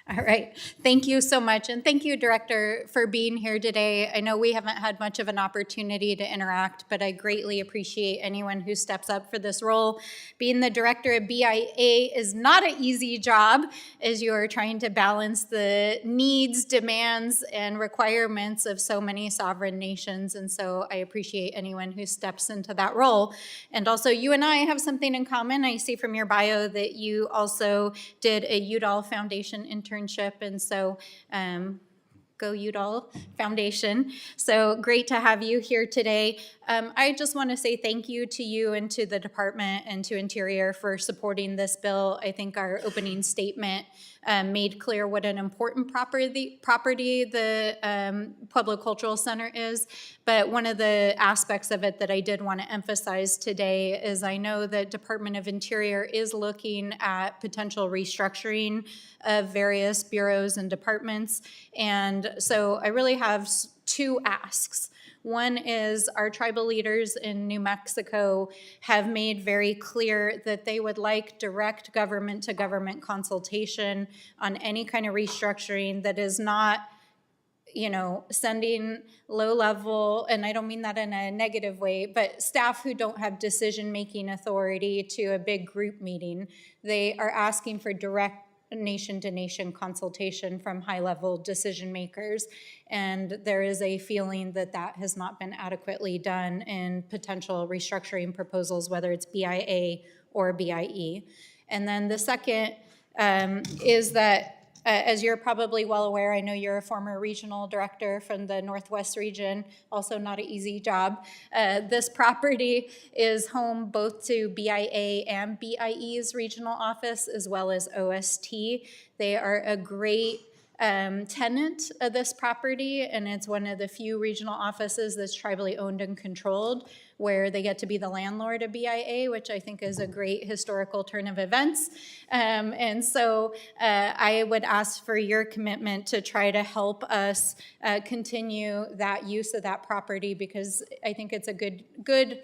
All right. Thank you so much. And thank you, Director, for being here today. I know we haven't had much of an opportunity to interact, but I greatly appreciate anyone who steps up for this role. Being the director of BIA is not an easy job as you are trying to balance the needs, demands, and requirements of so many sovereign nations. And so I appreciate anyone who steps into that role. And also, you and I have something in common. I see from your bio that you also did a Udall Foundation internship, and so go Udall Foundation. So great to have you here today. I just want to say thank you to you and to the department and to Interior for supporting this bill. I think our opening statement made clear what an important property the Pueblo Cultural Center is. But one of the aspects of it that I did want to emphasize today is I know that Department of Interior is looking at potential restructuring of various bureaus and departments. And so I really have two asks. One is our tribal leaders in New Mexico have made very clear that they would like direct government-to-government consultation on any kind of restructuring that is not, sending low-level, and I don't mean that in a negative way, but staff who don't have decision-making authority to a big group meeting. They are asking for direct nation-to-nation consultation from high-level decision makers, and there is a feeling that that has not been adequately done in potential restructuring proposals, whether it's BIA or BIE. And then the second is that, as you're probably well aware, I know you're a former regional director from the Northwest region, also not an easy job. This property is home both to BIA and BIE's regional office, as well as OST. They are a great tenant of this property, and it's one of the few regional offices that's tribally owned and controlled, where they get to be the landlord of BIA, which I think is a great historical turn of events. And so I would ask for your commitment to try to help us continue that use of that property, because I think it's a good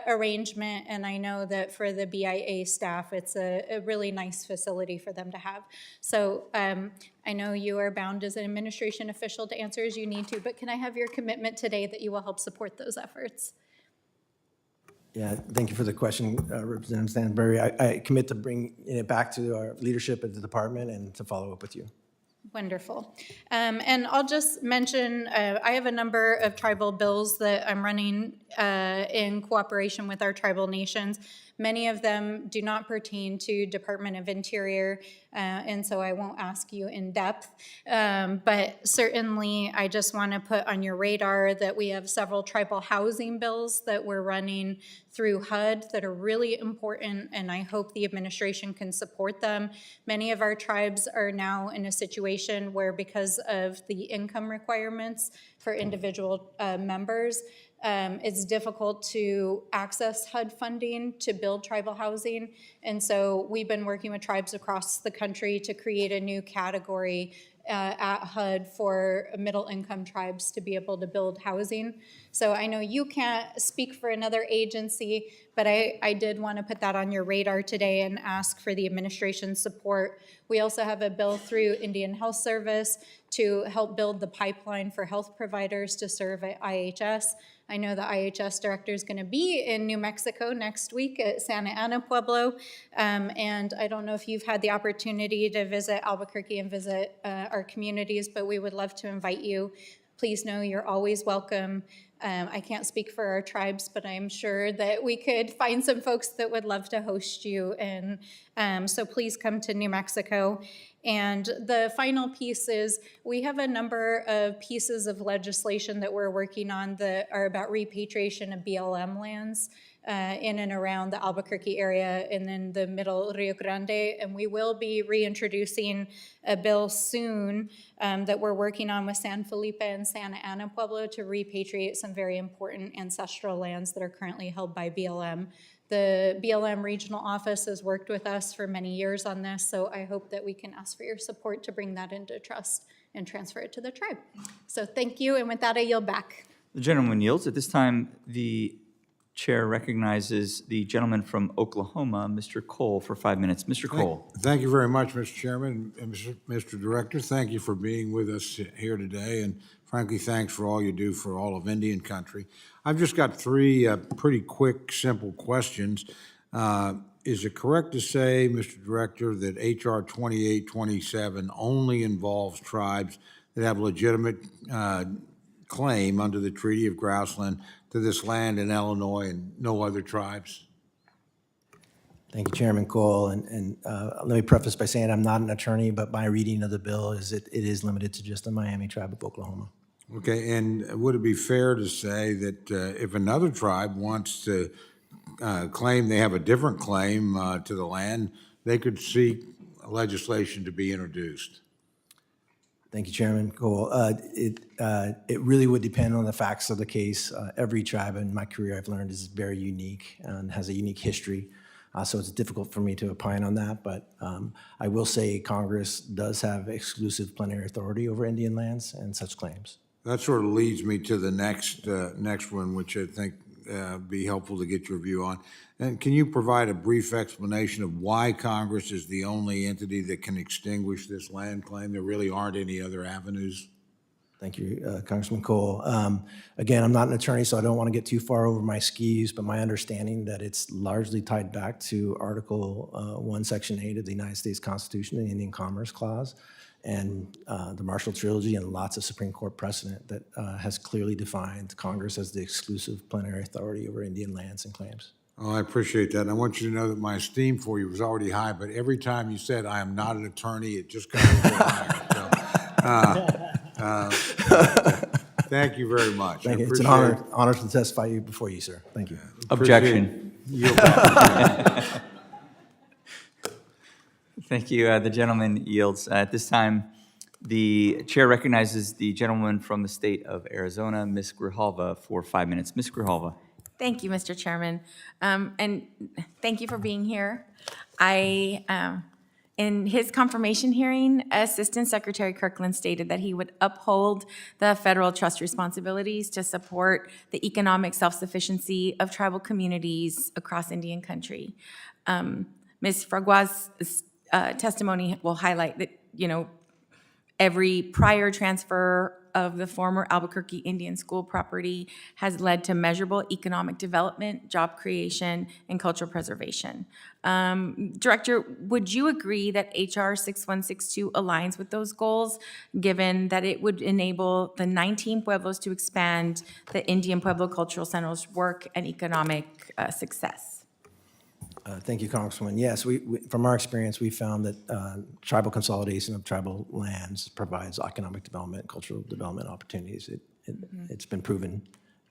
arrangement, and I know that for the BIA staff, it's a really nice facility for them to have. So I know you are bound as an administration official to answer as you need to, but can I have your commitment today that you will help support those efforts? Yeah, thank you for the question, Representative Stansbury. I commit to bring it back to our leadership at the department and to follow up with you. Wonderful. And I'll just mention, I have a number of tribal bills that I'm running in cooperation with our tribal nations. Many of them do not pertain to Department of Interior, and so I won't ask you in depth. But certainly, I just want to put on your radar that we have several tribal housing bills that we're running through HUD that are really important, and I hope the administration can support them. Many of our tribes are now in a situation where, because of the income requirements for individual members, it's difficult to access HUD funding to build tribal housing. And so we've been working with tribes across the country to create a new category at HUD for middle income tribes to be able to build housing. So I know you can't speak for another agency, but I did want to put that on your radar today and ask for the administration's support. We also have a bill through Indian Health Service to help build the pipeline for health providers to serve at IHS. I know the IHS director is going to be in New Mexico next week at Santa Ana Pueblo, and I don't know if you've had the opportunity to visit Albuquerque and visit our communities, but we would love to invite you. please know you're always welcome. I can't speak for our tribes, but I'm sure that we could find some folks that would love to host you. And so please come to New Mexico. And the final piece is we have a number of pieces of legislation that we're working on that are about repatriation of BLM lands in and around the Albuquerque area and then the middle Rio Grande. And we will be reintroducing a bill soon that we're working on with San Felipe and Santa Ana Pueblo to repatriate some very important ancestral lands that are currently held by BLM. The BLM regional office has worked with us for many years on this, so I hope that we can ask for your support to bring that into trust and transfer it to the tribe. So thank you, and with that, I yield back. The gentleman yields. At this time, the chair recognizes the gentleman from Oklahoma, Mr. Cole, for 5 minutes. Mr. Cole. Thank you very much, Mr. Chairman and Mr. Director. Thank you for being with us here today, and frankly, thanks for all you do for all of Indian country. I've just got three pretty quick, simple questions. Is it correct to say, Mr. Director, that H.R. 2827 only involves tribes that have legitimate claim under the Treaty of Grassland to this land in Illinois and no other tribes? Thank you, Chairman Cole. And let me preface by saying I'm not an attorney, but my reading of the bill is it is limited to just the Miami tribe of Oklahoma. Okay, and would it be fair to say that if another tribe wants to claim they have a different claim to the land, they could seek legislation to be introduced? Thank you, Chairman Cole. It really would depend on the facts of the case. Every tribe in my career I've learned is very unique and has a unique history. So it's difficult for me to opine on that, but I will say Congress does have exclusive plenary authority over Indian lands and such claims. That sort of leads me to the next one, which I think be helpful to get your view on. And can you provide a brief explanation of why Congress is the only entity that can extinguish this land claim? There really aren't any other avenues? Thank you, Congressman Cole. Again, I'm not an attorney, so I don't want to get too far over my skis, but my understanding that it's largely tied back to Article 1, Section 8 of the United States Constitution, the Indian Commerce Clause, and the Marshall Trilogy, and lots of Supreme Court precedent that has clearly defined Congress as the exclusive plenary authority over Indian lands and claims. Oh, I appreciate that. And I want you to know that my esteem for you was already high, but every time you said, I am not an attorney, it just got a little higher. Thank you very much. Thank you. It's an honor to testify before you, sir. Thank you. Objection. Yield back. Thank you. The gentleman yields. At this time, the chair recognizes the gentleman from the state of Arizona, Ms. Grijalva, for 5 minutes. Ms. Grijalva. Thank you, Mr. Chairman. And thank you for being here. In his confirmation hearing, Assistant Secretary Kirkland stated that he would uphold the federal trust responsibilities to support the economic self-sufficiency of tribal communities across Indian country. Ms. Fragua's testimony will highlight that, every prior transfer of the former Albuquerque Indian School property has led to measurable economic development, job creation, and cultural preservation. Director, would you agree that HR 6162 aligns with those goals, given that it would enable the 19 pueblos to expand the Indian Pueblo Cultural Center's work and economic success? Thank you, Congresswoman. Yes, from our experience, we found that tribal consolidation of tribal lands provides economic development, cultural development opportunities. It's been proven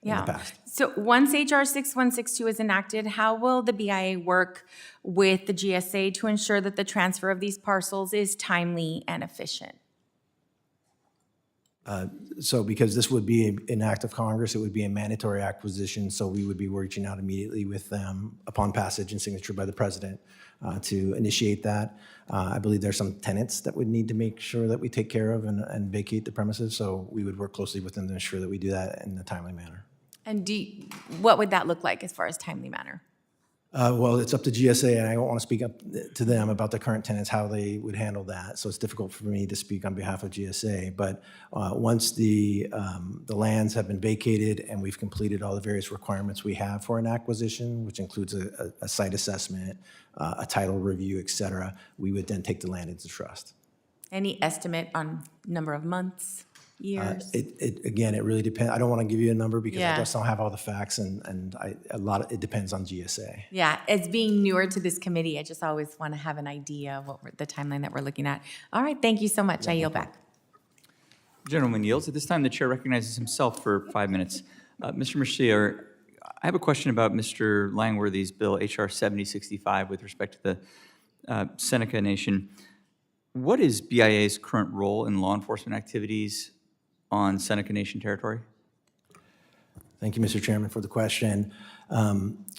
in the past. So once HR 6162 is enacted, how will the BIA work with the GSA to ensure that the transfer of these parcels is timely and efficient? So because this would be an act of Congress, it would be a mandatory acquisition, so we would be reaching out immediately with them upon passage and signature by the president to initiate that. I believe there's some tenants that would need to make sure that we take care of and vacate the premises, so we would work closely with them to ensure that we do that in a timely manner. And what would that look like as far as timely manner? Well, it's up to GSA, and I don't want to speak up to them about the current tenants, how they would handle that. So it's difficult for me to speak on behalf of GSA. But once the lands have been vacated and we've completed all the various requirements we have for an acquisition, which includes a site assessment, a title review, et cetera, we would then take the land into trust. Any estimate on number of months? Years? Again, it really depends. I don't want to give you a number because I Yeah. just don't have all the facts, and it depends on GSA. Yeah, as being newer to this committee, I just always want to have an idea of the timeline that we're looking at. All right, thank you so much. I yield back. Gentleman yields. At this time, the chair recognizes himself for 5 minutes. Mr. Mercier, I have a question about Mr. Langworthy's bill, H.R. 7065, with respect to the Seneca Nation. What is BIA's current role in law enforcement activities on Seneca Nation territory? Thank you, Mr. Chairman, for the question.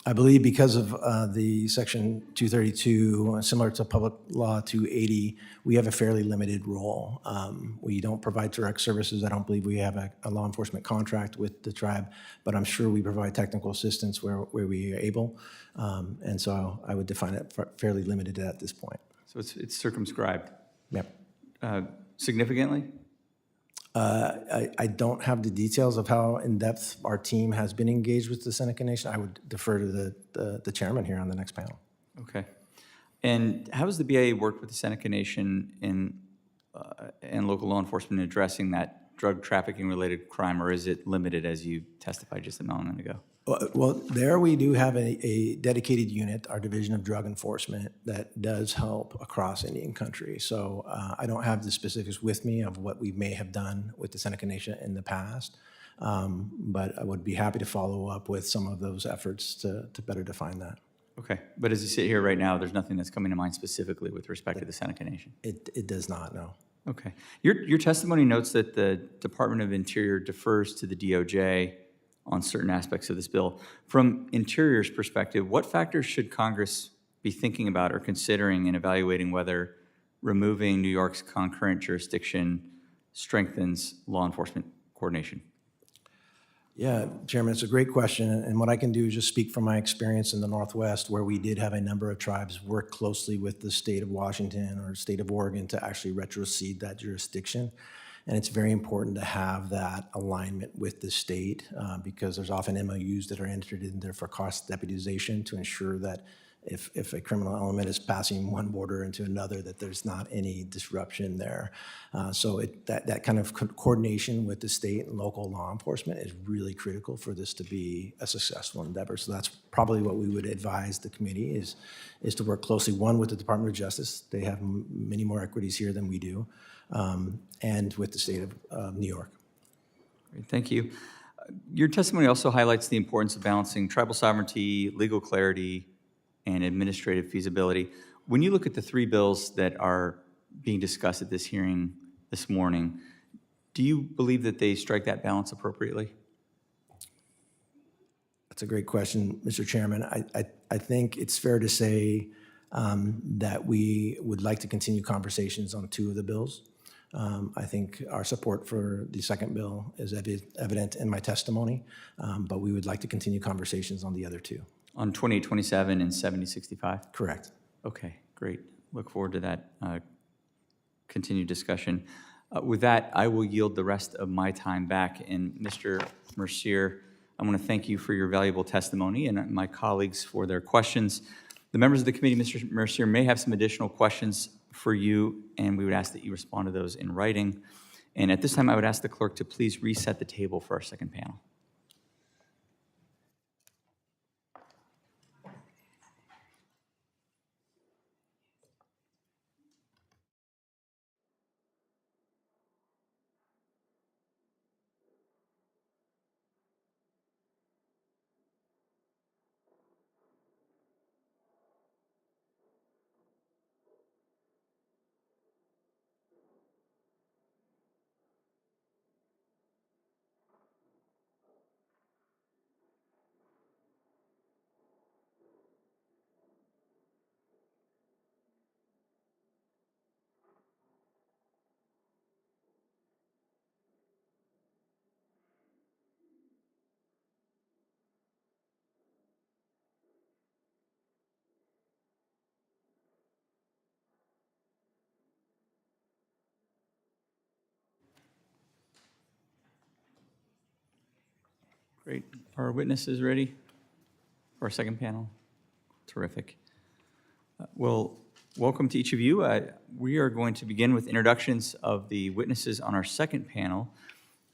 I believe because of the Section 232, similar to Public Law 280, we have a fairly limited role. We don't provide direct services. I don't believe we have a law enforcement contract with the tribe, but I'm sure we provide technical assistance where we are able. And so I would define it fairly limited at this point. So it's circumscribed Yep. significantly? I don't have the details of how in-depth our team has been engaged with the Seneca Nation. I would defer to the chairman here on the next panel. Okay. And how has the BIA worked with the Seneca Nation and local law enforcement in addressing that drug trafficking-related crime, or is it limited, as you testified just a moment ago? Well, there we do have a dedicated unit, our Division of Drug Enforcement, that does help across Indian country. So I don't have the specifics with me of what we may have done with the Seneca Nation in the past, but I would be happy to follow up with some of those efforts to better define that. Okay. But as you sit here right now, there's nothing that's coming to mind specifically with respect to the Seneca Nation? It does not, no. Okay. Your testimony notes that the Department of Interior defers to the DOJ on certain aspects of this bill. From Interior's perspective, what factors should Congress be thinking about or considering in evaluating whether removing New York's concurrent jurisdiction strengthens law enforcement coordination? Yeah, Chairman, it's a great question. And what I can do is just speak from my experience in the Northwest, where we did have a number of tribes work closely with the state of Washington or state of Oregon to actually retrocede that jurisdiction. And it's very important to have that alignment with the state because there's often MOUs that are entered in there for cost deputization to ensure that if a criminal element is passing one border into another, that there's not any disruption there. So that kind of coordination with the state and local law enforcement is really critical for this to be a successful endeavor. So that's probably what we would advise the committee is to work closely, one, with the Department of Justice. They have many more equities here than we do. And with the state of New York. Great, thank you. Your testimony also highlights the importance of balancing tribal sovereignty, legal clarity, and administrative feasibility. When you look at the three bills that are being discussed at this hearing this morning, do you believe that they strike that balance appropriately? That's a great question, Mr. Chairman. I think it's fair to say that we would like to continue conversations on two of the bills. I think our support for the second bill is evident in my testimony, but we would like to continue conversations on the other two. On 2827 and 7065? Correct. Okay, great. Look forward to that continued discussion. With that, I will yield the rest of my time back. And Mr. Mercier, I want to thank you for your valuable testimony and my colleagues for their questions. The members of the committee, Mr. Mercier, may have some additional questions for you, and we would ask that you respond to those in writing. And at this time, I would ask the clerk to please reset the table for our second panel. Great. Are our witnesses ready for our second panel? Terrific. Will Welcome to each of you. We are going to begin with introductions of the witnesses on our second panel.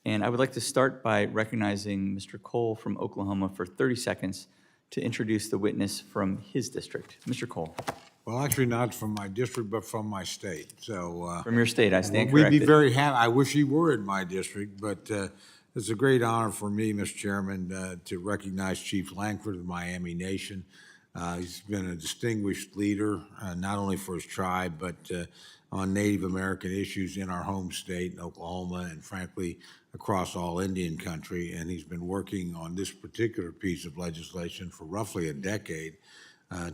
And I would like to start by recognizing Mr. Cole from Oklahoma for 30 seconds to introduce the witness from his district. Mr. Cole. Well, actually not from my district, but from my state, so. From your state, I stand We'd corrected. be very happy, I wish he were in my district, but it's a great honor for me, Mr. Chairman, to recognize Chief Langford of the Miami Nation. He's been a distinguished leader, not only for his tribe, but on Native American issues in our home state, in Oklahoma, and frankly, across all Indian country. And he's been working on this particular piece of legislation for roughly a decade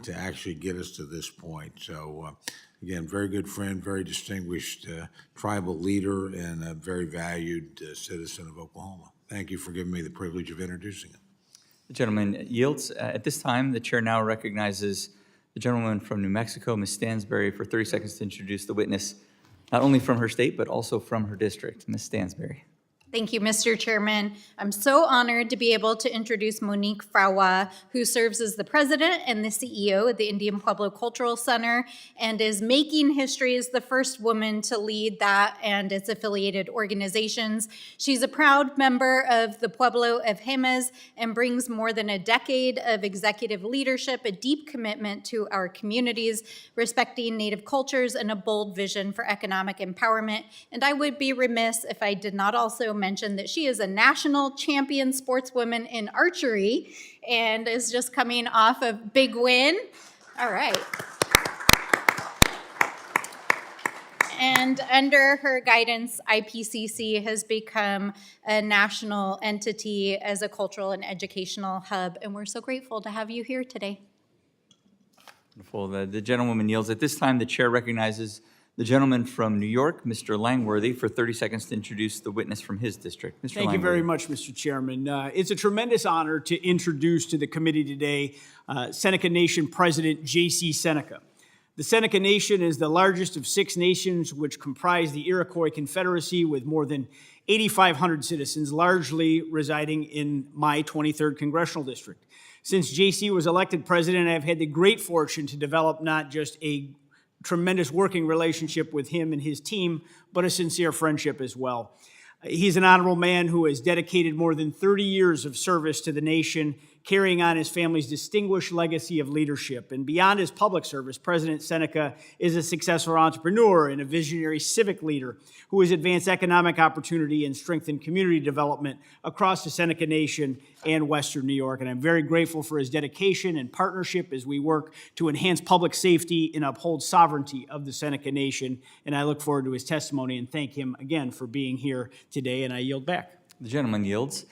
to actually get us to this point. So, again, very good friend, very distinguished tribal leader, and a very valued citizen of Oklahoma. Thank you for giving me the privilege of introducing him. The gentleman yields. At this time, the chair now recognizes the gentleman from New Mexico, Ms. Stansbury, for 30 seconds to introduce the witness, not only from her state, but also from her district. Ms. Stansbury. Thank you, Mr. Chairman. I'm so honored to be able to introduce Monique Frawa, who serves as the president and the CEO of the Indian Pueblo Cultural Center and is making history as the first woman to lead that and its affiliated organizations. She's a proud member of the Pueblo of Jemez and brings more than a decade of executive leadership, a deep commitment to our communities, respecting Native cultures, and a bold vision for economic empowerment. And I would be remiss if I did not also mention that she is a national champion sportswoman in archery and is just coming off a big win. All right. And under her guidance, IPCC has become a national entity as a cultural and educational hub, and we're so grateful to have you here today. Wonderful. The gentlewoman yields. At this time, the chair recognizes the gentleman from New York, Mr. Langworthy, for 30 seconds to introduce the witness from his district. Mr. Thank you very much, Mr. Chairman. It's a tremendous honor to introduce to the committee today Seneca Nation President J.C. Seneca. The Seneca Nation is the largest of 6 nations which comprise the Iroquois Confederacy with more than 8,500 citizens, largely residing in my 23rd congressional district. Since J.C. was elected president, I've had the great fortune to develop not just a tremendous working relationship with him and his team, but a sincere friendship as well. He's an honorable man who has dedicated more than 30 years of service to the nation, carrying on his family's distinguished legacy of leadership. And beyond his public service, President Seneca is a successful entrepreneur and a visionary civic leader who has advanced economic opportunity and strengthened community development across the Seneca Nation and Western New York. And I'm very grateful for his dedication and partnership as we work to enhance public safety and uphold sovereignty of the Seneca Nation. And I look forward to his testimony and thank him again for being here today, and I yield back. The gentleman yields.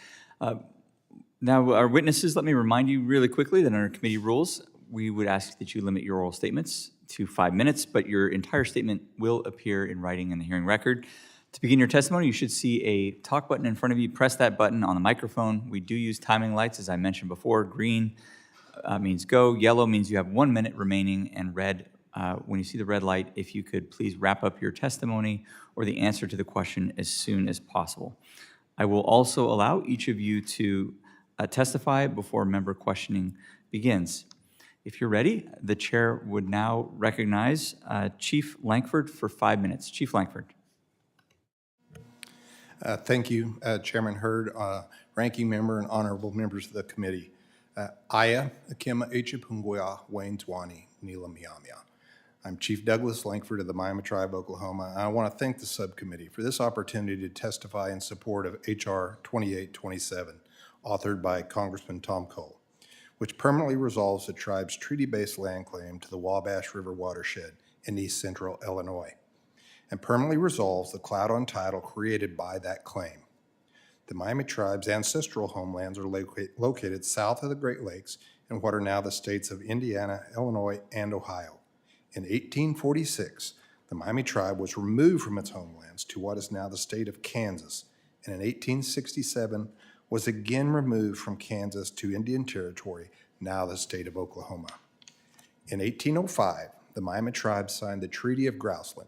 Now, our witnesses, let me remind you really quickly that under committee rules, we would ask that you limit your oral statements to 5 minutes, but your entire statement will appear in writing in the hearing record. To begin your testimony, you should see a talk button in front of you. Press that button on the microphone. We do use timing lights, as I mentioned before. Green means go, yellow means you have 1 minute remaining, and red, when you see the red light, if you could please wrap up your testimony or the answer to the question as soon as possible. I will also allow each of you to testify before member questioning begins. If you're ready, the chair would now recognize Chief Langford for 5 minutes. Chief Langford. Thank you, Chairman Hurd, Ranking Member, and honorable members of the committee. Aya Akima Echipunguya Wayneswani Nila Miamia. I'm Chief Douglas Langford of the Miami Tribe, Oklahoma, and I want to thank the subcommittee for this opportunity to testify in support of H.R. 2827, authored by Congressman Tom Cole, which permanently resolves the tribe's treaty-based land claim to the Wabash River watershed in east central Illinois, and permanently resolves the cloud on title created by that claim. The Miami tribe's ancestral homelands are located south of the Great Lakes in what are now the states of Indiana, Illinois, and Ohio. In 1846, the Miami tribe was removed from its homelands to what is now the state of Kansas, and in 1867 was again removed from Kansas to Indian Territory, now the state of Oklahoma. In 1805, the Miami tribe signed the Treaty of Grouseland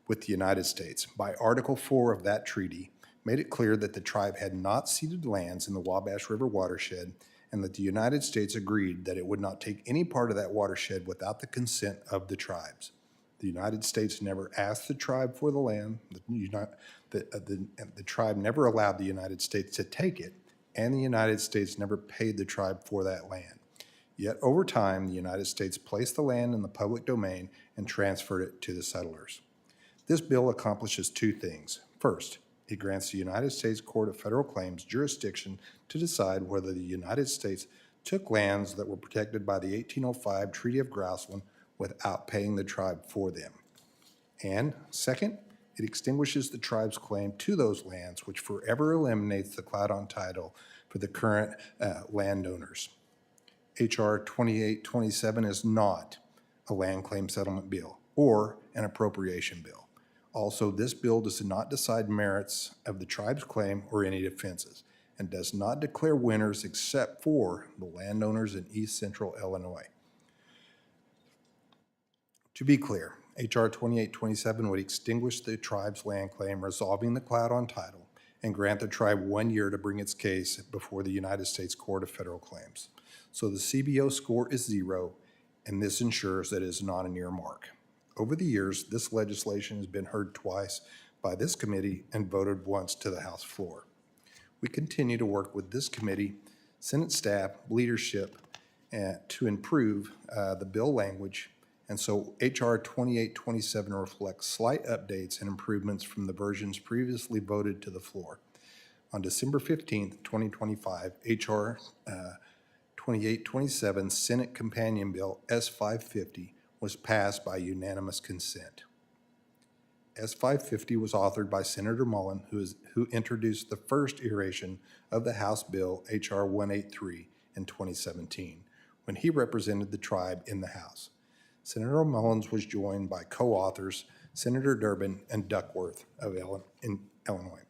with the United States. By Article 4 of that treaty, made it clear that the tribe had not ceded lands in the Wabash River watershed and that the United States agreed that it would not take any part of that watershed without the consent of the tribes. The United States never asked the tribe for the land. The tribe never allowed the United States to take it, and the United States never paid the tribe for that land. Yet over time, the United States placed the land in the public domain and transferred it to the settlers. This bill accomplishes two things. First, it grants the United States Court of Federal Claims jurisdiction to decide whether the United States took lands that were protected by the 1805 Treaty of Grouseland without paying the tribe for them. And second, it extinguishes the tribe's claim to those lands, which forever eliminates the clout on title for the current landowners. H.R. 2827 is not a land claim settlement bill or an appropriation bill. Also, this bill does not decide merits of the tribe's claim or any defenses, and does not declare winners except for the landowners in East Central Illinois. To be clear, H.R. 2827 would extinguish the tribe's land claim, resolving the clout on title, and grant the tribe 1 year to bring its case before the United States Court of Federal Claims. So the CBO score is 0, and this ensures that it is not a near mark. Over the years, this legislation has been heard twice by this committee and voted once to the House floor. We continue to work with this committee, Senate staff, leadership, to improve the bill language, and so H.R. 2827 reflects slight updates and improvements from the versions previously voted to the floor. On December 15th, 2025, H.R. 2827 Senate Companion Bill S-550 was passed by unanimous consent. S-550 was authored by Senator Mullen, who introduced the first iteration of the House Bill H.R. 183 in 2017, when he represented the tribe in the House. Senator Mullins was joined by co-authors Senator Durbin and Duckworth of Illinois.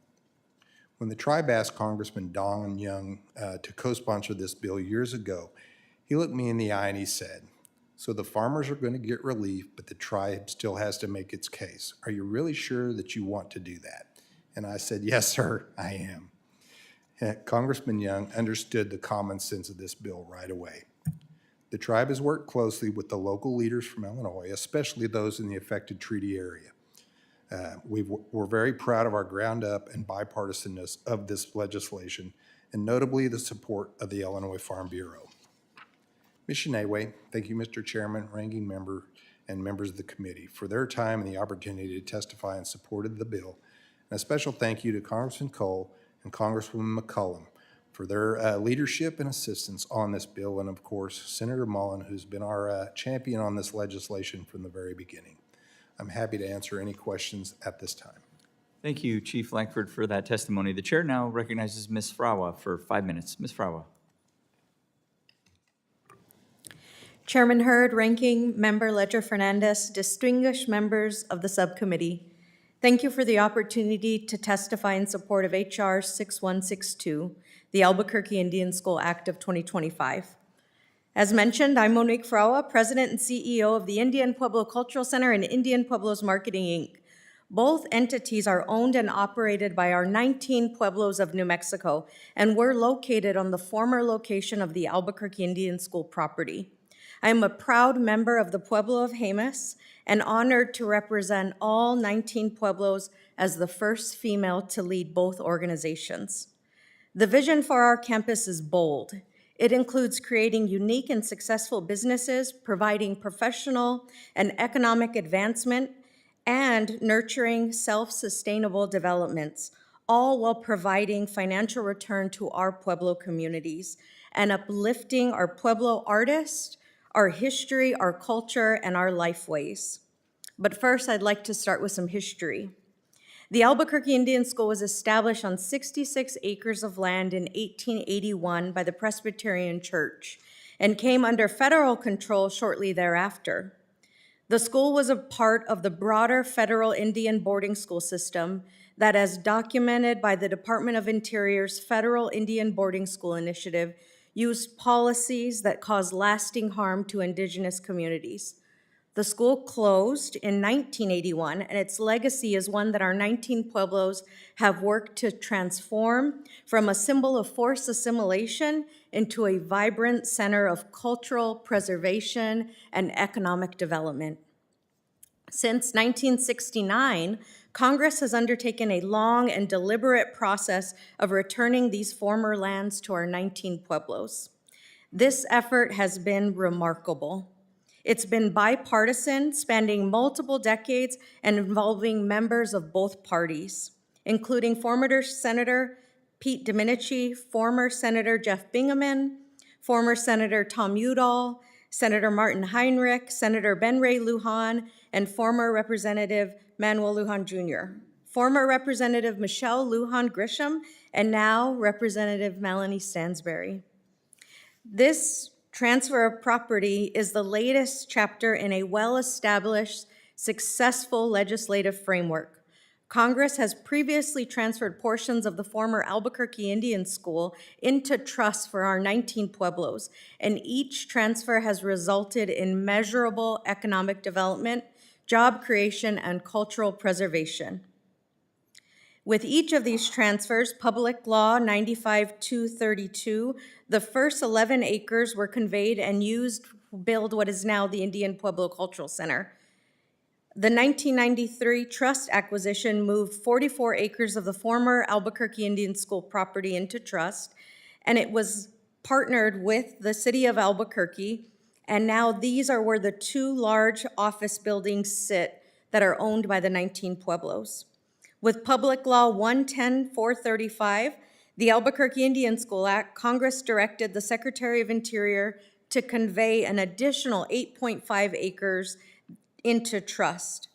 When the tribe asked Congressman Don Young to co-sponsor this bill years ago, he looked me in the eye and he said, "So the farmers are going to get relief, but the tribe still has to make its case. Are you really sure that you want to do that?" And I said, "Yes, sir, I am." Congressman Young understood the common sense of this bill right away. The tribe has worked closely with the local leaders from Illinois, especially those in the affected treaty area. We're very proud of our ground-up and bipartisanness of this legislation, and notably the support of the Illinois Farm Bureau. Missionawe, thank you, Mr. Chairman, Ranking Member, and members of the committee for their time and the opportunity to testify in support of the bill. And a special thank you to Congressman Cole and Congresswoman McCollum for their leadership and assistance on this bill, and of course, Senator Mullen, who's been our champion on this legislation from the very beginning. I'm happy to answer any questions at this time. Thank you, Chief Langford, for that testimony. The chair now recognizes Ms. Frawa for 5 minutes. Ms. Frawa. Chairman Hurd, Ranking Member Ledger Fernandez, distinguished members of the subcommittee, thank you for the opportunity to testify in support of H.R. 6162, the Albuquerque Indian School Act of 2025. As mentioned, I'm Monique Frawa, President and CEO of the Indian Pueblo Cultural Center and Indian Pueblos Marketing, Inc. Both entities are owned and operated by our 19 pueblos of New Mexico, and we're located on the former location of the Albuquerque Indian School property. I am a proud member of the Pueblo of Jemez and honored to represent all 19 pueblos as the first female to lead both organizations. The vision for our campus is bold. It includes creating unique and successful businesses, providing professional and economic advancement, and nurturing self-sustainable developments, all while providing financial return to our Pueblo communities and uplifting our Pueblo artists, our history, our culture, and our lifeways. But first, I'd like to start with some history. The Albuquerque Indian School was established on 66 acres of land in 1881 by the Presbyterian Church and came under federal control shortly thereafter. The school was a part of the broader federal Indian boarding school system that, as documented by the Department of Interior's Federal Indian Boarding School Initiative, used policies that caused lasting harm to Indigenous communities. The school closed in 1981, and its legacy is one that our 19 pueblos have worked to transform from a symbol of forced assimilation into a vibrant center of cultural preservation and economic development. Since 1969, Congress has undertaken a long and deliberate process of returning these former lands to our 19 pueblos. This effort has been remarkable. It's been bipartisan, spanning multiple decades and involving members of both parties, including former Senator Pete Domenici, former Senator Jeff Bingaman, former Senator Tom Udall, Senator Martin Heinrich, Senator Ben Ray Lujan, and former Representative Manuel Lujan Jr., former Representative Michelle Lujan Grisham, and now Representative Melanie Stansbury. This transfer of property is the latest chapter in a well-established, successful legislative framework. Congress has previously transferred portions of the former Albuquerque Indian School into trust for our 19 pueblos, and each transfer has resulted in measurable economic development, job creation, and cultural preservation. With each of these transfers, Public Law 95-232, the first 11 acres were conveyed and used to build what is now the Indian Pueblo Cultural Center. The 1993 trust acquisition moved 44 acres of the former Albuquerque Indian School property into trust, and it was partnered with the city of Albuquerque, and now these are where the two large office buildings sit that are owned by the 19 pueblos. With Public Law 110-435, the Albuquerque Indian School Act, Congress directed the Secretary of Interior to convey an additional 8.5 acres into trust.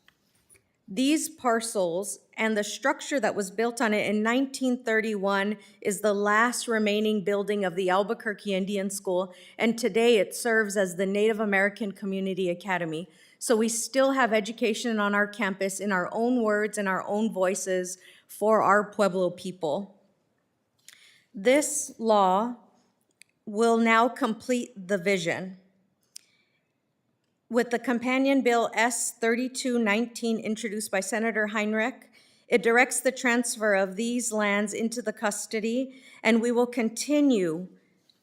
These parcels and the structure that was built on it in 1931 is the last remaining building of the Albuquerque Indian School, and today it serves as the Native American Community Academy. So we still have education on our campus in our own words and our own voices for our Pueblo people. This law will now complete the vision. With the companion bill S-3219 introduced by Senator Heinrich, it directs the transfer of these lands into the custody, and we will continue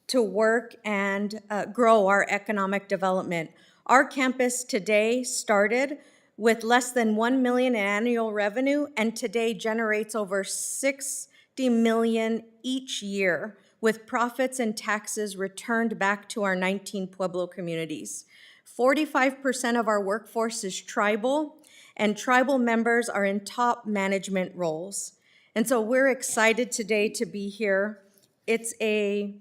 to work and grow our economic development. Our campus today started with less than $1 million in annual revenue, and today generates over $60 million each year, with profits and taxes returned back to our 19 Pueblo communities. 45% of our workforce is tribal, and tribal members are in top management roles. And so we're excited today to be here. It's a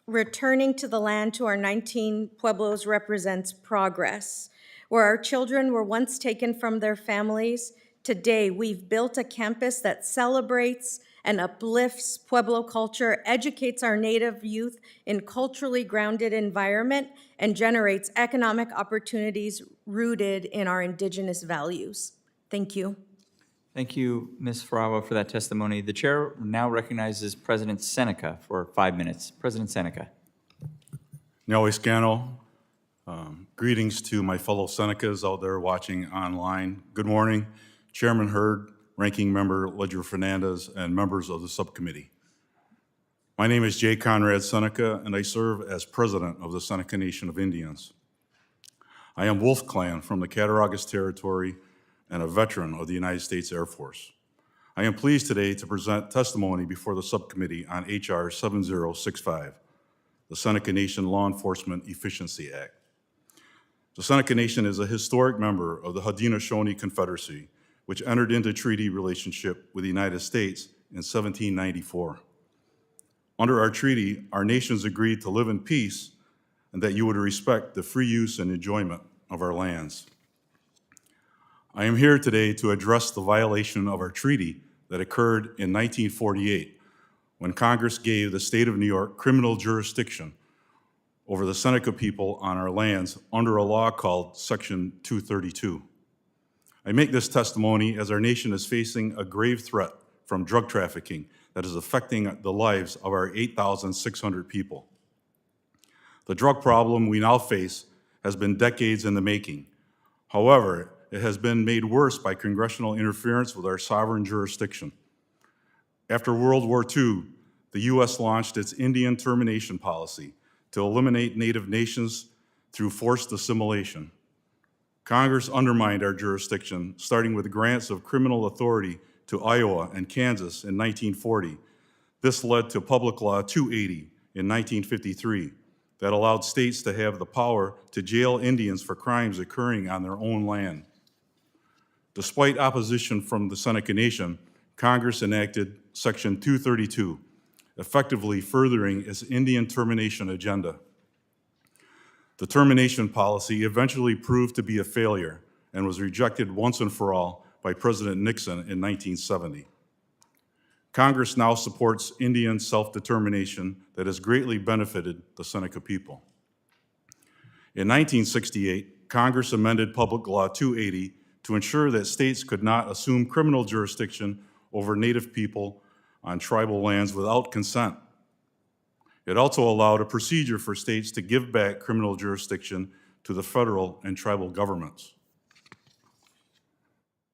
returning to the land to our 19 pueblos represents progress. Where our children were once taken from their families, today we've built a campus that celebrates and uplifts Pueblo culture, educates our Native youth in culturally grounded environment, and generates economic opportunities rooted in our Indigenous values. Thank you. Thank you, Ms. Farawa, for that testimony. The chair now recognizes President Seneca for 5 minutes. President Seneca. Neoiscano, greetings to my fellow Senecas out there watching online. Good morning, Chairman Hurd, Ranking Member Ledger Fernandez, and members of the subcommittee. My name is J. Conrad Seneca, and I serve as president of the Seneca Nation of Indians. I am Wolf Clan from the Cattaraugus Territory and a veteran of the United States Air Force. I am pleased today to present testimony before the subcommittee on H.R. 7065, the Seneca Nation Law Enforcement Efficiency Act. The Seneca Nation is a historic member of the Haudenosaunee Confederacy, which entered into treaty relationship with the United States in 1794. Under our treaty, our nations agreed to live in peace and that you would respect the free use and enjoyment of our lands. I am here today to address the violation of our treaty that occurred in 1948 when Congress gave the state of New York criminal jurisdiction over the Seneca people on our lands under a law called Section 232. I make this testimony as our nation is facing a grave threat from drug trafficking that is affecting the lives of our 8,600 people. The drug problem we now face has been decades in the making, However, it has been made worse by congressional interference with our sovereign jurisdiction. After World War II, the U.S. launched its Indian termination policy to eliminate Native nations through forced assimilation. Congress undermined our jurisdiction, starting with grants of criminal authority to Iowa and Kansas in 1940. This led to Public Law 280 in 1953 that allowed states to have the power to jail Indians for crimes occurring on their own land. Despite opposition from the Seneca Nation, Congress enacted Section 232, effectively furthering its Indian termination agenda. The termination policy eventually proved to be a failure and was rejected once and for all by President Nixon in 1970. Congress now supports Indian self-determination that has greatly benefited the Seneca people. In 1968, Congress amended Public Law 280 to ensure that states could not assume criminal jurisdiction over Native people on tribal lands without consent. It also allowed a procedure for states to give back criminal jurisdiction to the federal and tribal governments.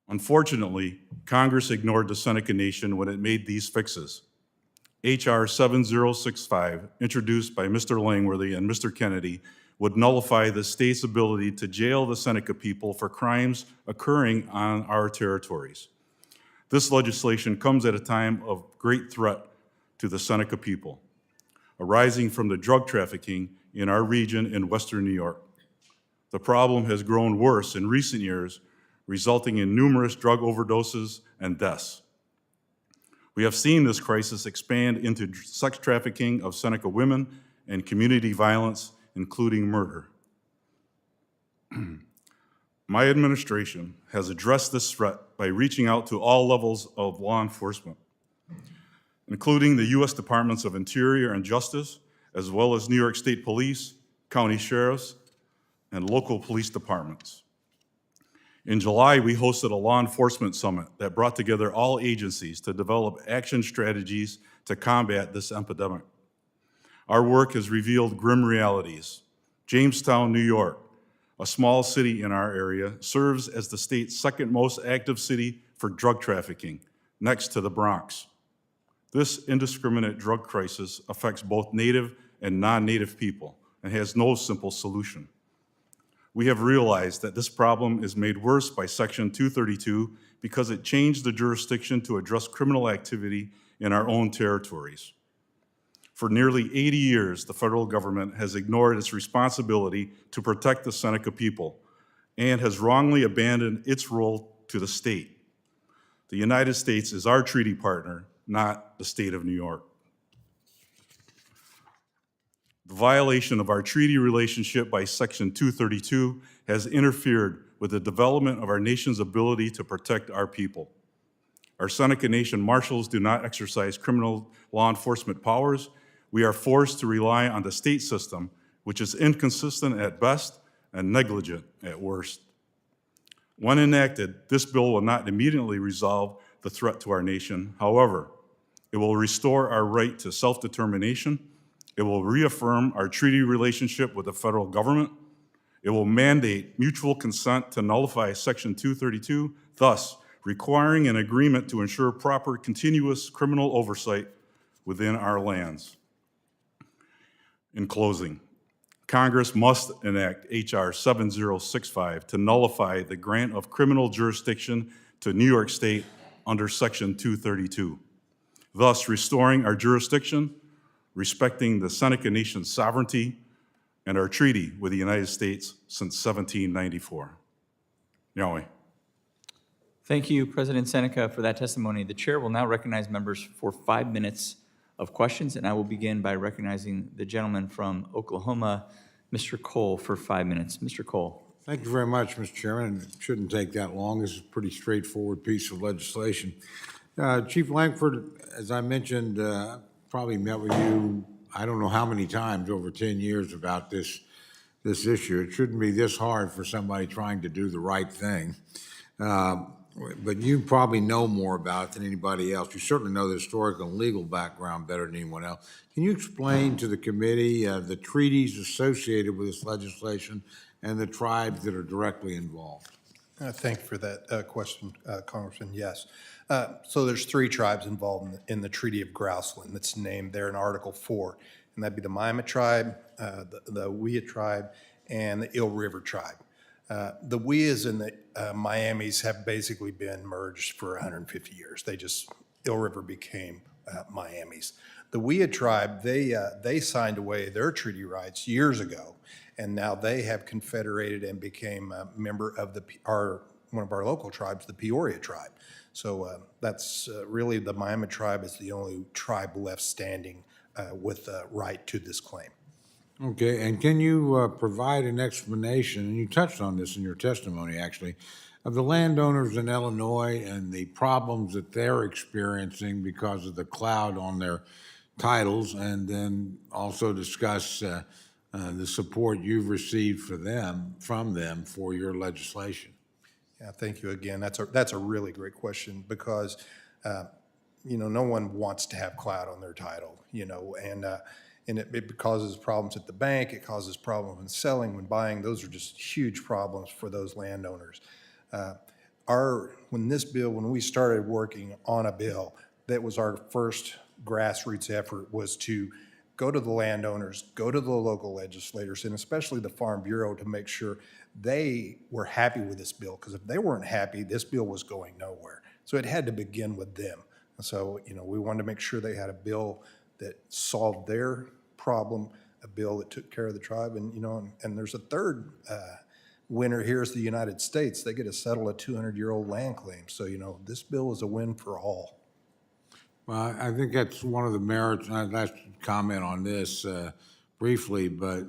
Unfortunately, Congress ignored the Seneca Nation when it made these fixes. H.R. 7065, introduced by Mr. Langworthy and Mr. Kennedy, would nullify the state's ability to jail the Seneca people for crimes occurring on our territories. This legislation comes at a time of great threat to the Seneca people, arising from the drug trafficking in our region in Western New York. The problem has grown worse in recent years, resulting in numerous drug overdoses and deaths. We have seen this crisis expand into sex trafficking of Seneca women and community violence, including murder. My administration has addressed this threat by reaching out to all levels of law enforcement, including the U.S. Departments of Interior and Justice, as well as New York State Police, county sheriffs, and local police departments. In July, we hosted a law enforcement summit that brought together all agencies to develop action strategies to combat this epidemic. Our work has revealed grim realities. Jamestown, New York, a small city in our area, serves as the state's second most active city for drug trafficking, next to the Bronx. This indiscriminate drug crisis affects both Native and non-Native people and has no simple solution. We have realized that this problem is made worse by Section 232 because it changed the jurisdiction to address criminal activity in our own territories. For nearly 80 years, the federal government has ignored its responsibility to protect the Seneca people and has wrongly abandoned its role to the state. The United States is our treaty partner, not the state of New York. The violation of our treaty relationship by Section 232 has interfered with the development of our nation's ability to protect our people. Our Seneca Nation marshals do not exercise criminal law enforcement powers. We are forced to rely on the state system, which is inconsistent at best and negligent at worst. When enacted, this bill will not immediately resolve the threat to our nation. However, it will restore our right to self-determination. It will reaffirm our treaty relationship with the federal government. It will mandate mutual consent to nullify Section 232, thus requiring an agreement to ensure proper continuous criminal oversight within our lands. In closing, Congress must enact H.R. 7065 to nullify the grant of criminal jurisdiction to New York State under Section 232, thus restoring our jurisdiction, respecting the Seneca Nation's sovereignty, and our treaty with the United States since 1794. Yahweh. Thank you, President Seneca, for that testimony. The chair will now recognize members for 5 minutes of questions, and I will begin by recognizing the gentleman from Oklahoma, Mr. Cole, for 5 minutes. Mr. Cole. Thank you very much, Mr. Chairman. It shouldn't take that long. This is a pretty straightforward piece of legislation. Chief Langford, as I mentioned, probably met with you, I don't know how many times over 10 years about this issue. It shouldn't be this hard for somebody trying to do the right thing. But you probably know more about it than anybody else. You certainly know the historical and legal background better than anyone else. Can you explain to the committee the treaties associated with this legislation and the tribes that are directly involved? Thank you for that question, Congressman. Yes. So there's 3 tribes involved in the Treaty of Grouseland that's named there in Article 4, and that'd be the Miami tribe, the Wiyah tribe, and the Eel River tribe. The Wiyahs and the Miamis have basically been merged for 150 years. Eel River became Miamis. The Wiyah tribe, they signed away their treaty rights years ago, and now they have confederated and became a member of one of our local tribes, the Peoria tribe. So that's really the Miami tribe is the only tribe left standing with a right to this claim. Okay, and can you provide an explanation, and you touched on this in your testimony, actually, of the landowners in Illinois and the problems that they're experiencing because of the cloud on their titles, and then also discuss the support you've received from them for your legislation? Yeah, thank you again. That's a really great question because, no one wants to have cloud on their title, and it causes problems at the bank. It causes problems when selling, when buying. Those are just huge problems for those landowners. When we started working on a bill, that was our first grassroots effort, was to go to the landowners, go to the local legislators, and especially the Farm Bureau to make sure they were happy with this bill. Because if they weren't happy, this bill was going nowhere. So it had to begin with them. So, we wanted to make sure they had a bill that solved their problem, a bill that took care of the tribe. And there's a third winner here is the United States. They get to settle a 200-year-old land claim. So, this bill is a win for all. Well, I think that's one of the merits, and I'd like to comment on this briefly, but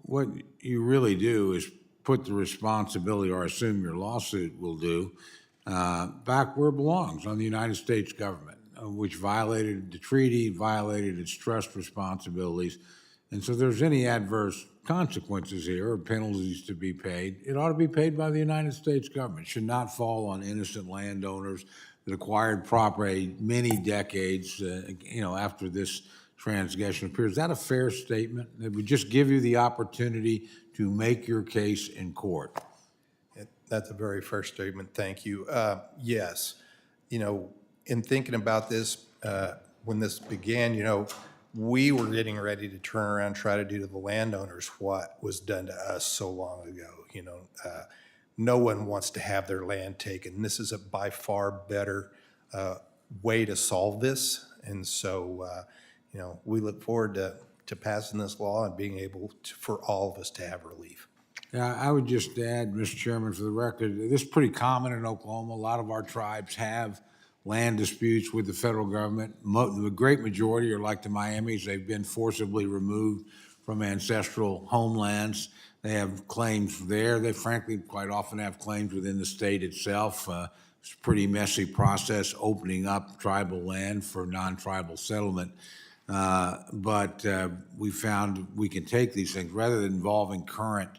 what you really do is put the responsibility, or assume your lawsuit will do, back where it belongs, on the United States government, which violated the treaty, violated its trust responsibilities. And so if there's any adverse consequences here or penalties to be paid, it ought to be paid by the United States government. It should not fall on innocent landowners that acquired property many decades, after this transgression appears. Is that a fair statement? That would just give you the opportunity to make your case in court? That's a very fair statement. Thank you. Yes. In thinking about this, when this began, we were getting ready to turn around and try to do to the landowners what was done to us so long ago. No one wants to have their land taken. This is a by far better way to solve this. And so, we look forward to passing this law and being able for all of us to have relief. Yeah, I would just add, Mr. Chairman, for the record, this is pretty common in Oklahoma. A lot of our tribes have land disputes with the federal government. The great majority are like the Miamis. They've been forcibly removed from ancestral homelands. They have claims there. They frankly quite often have claims within the state itself. It's a pretty messy process opening up tribal land for non-tribal settlement. But we found we can take these things rather than involving current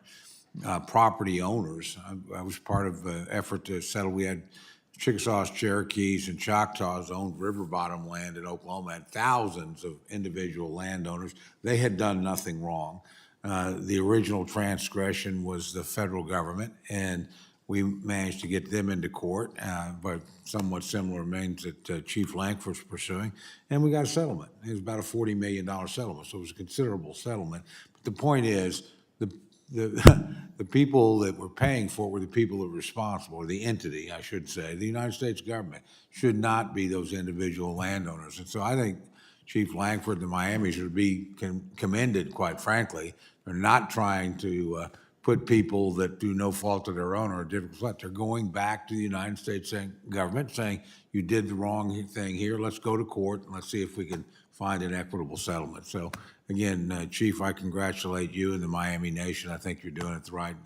property owners. I was part of an effort to settle. We had Chickasaws, Cherokees, and Choctaws owned river bottom land in Oklahoma, and thousands of individual landowners. They had done nothing wrong. The original transgression was the federal government, and we managed to get them into court, but somewhat similar means that Chief Langford's pursuing, and we got a settlement. It was about a $40 million settlement, so it was a considerable settlement. But the point is, the people that were paying for it were the people that were responsible, or the entity, I should say. The United States government should not be those individual landowners. And so I think Chief Langford and the Miami should be commended, quite frankly. They're not trying to put people that do no fault of their own or a difficult spot. They're going back to the United States government saying, you did the wrong thing here, let's go to court and let's see if we can find an equitable settlement. So again, Chief, I congratulate you and the Miami Nation. I think you're doing it the right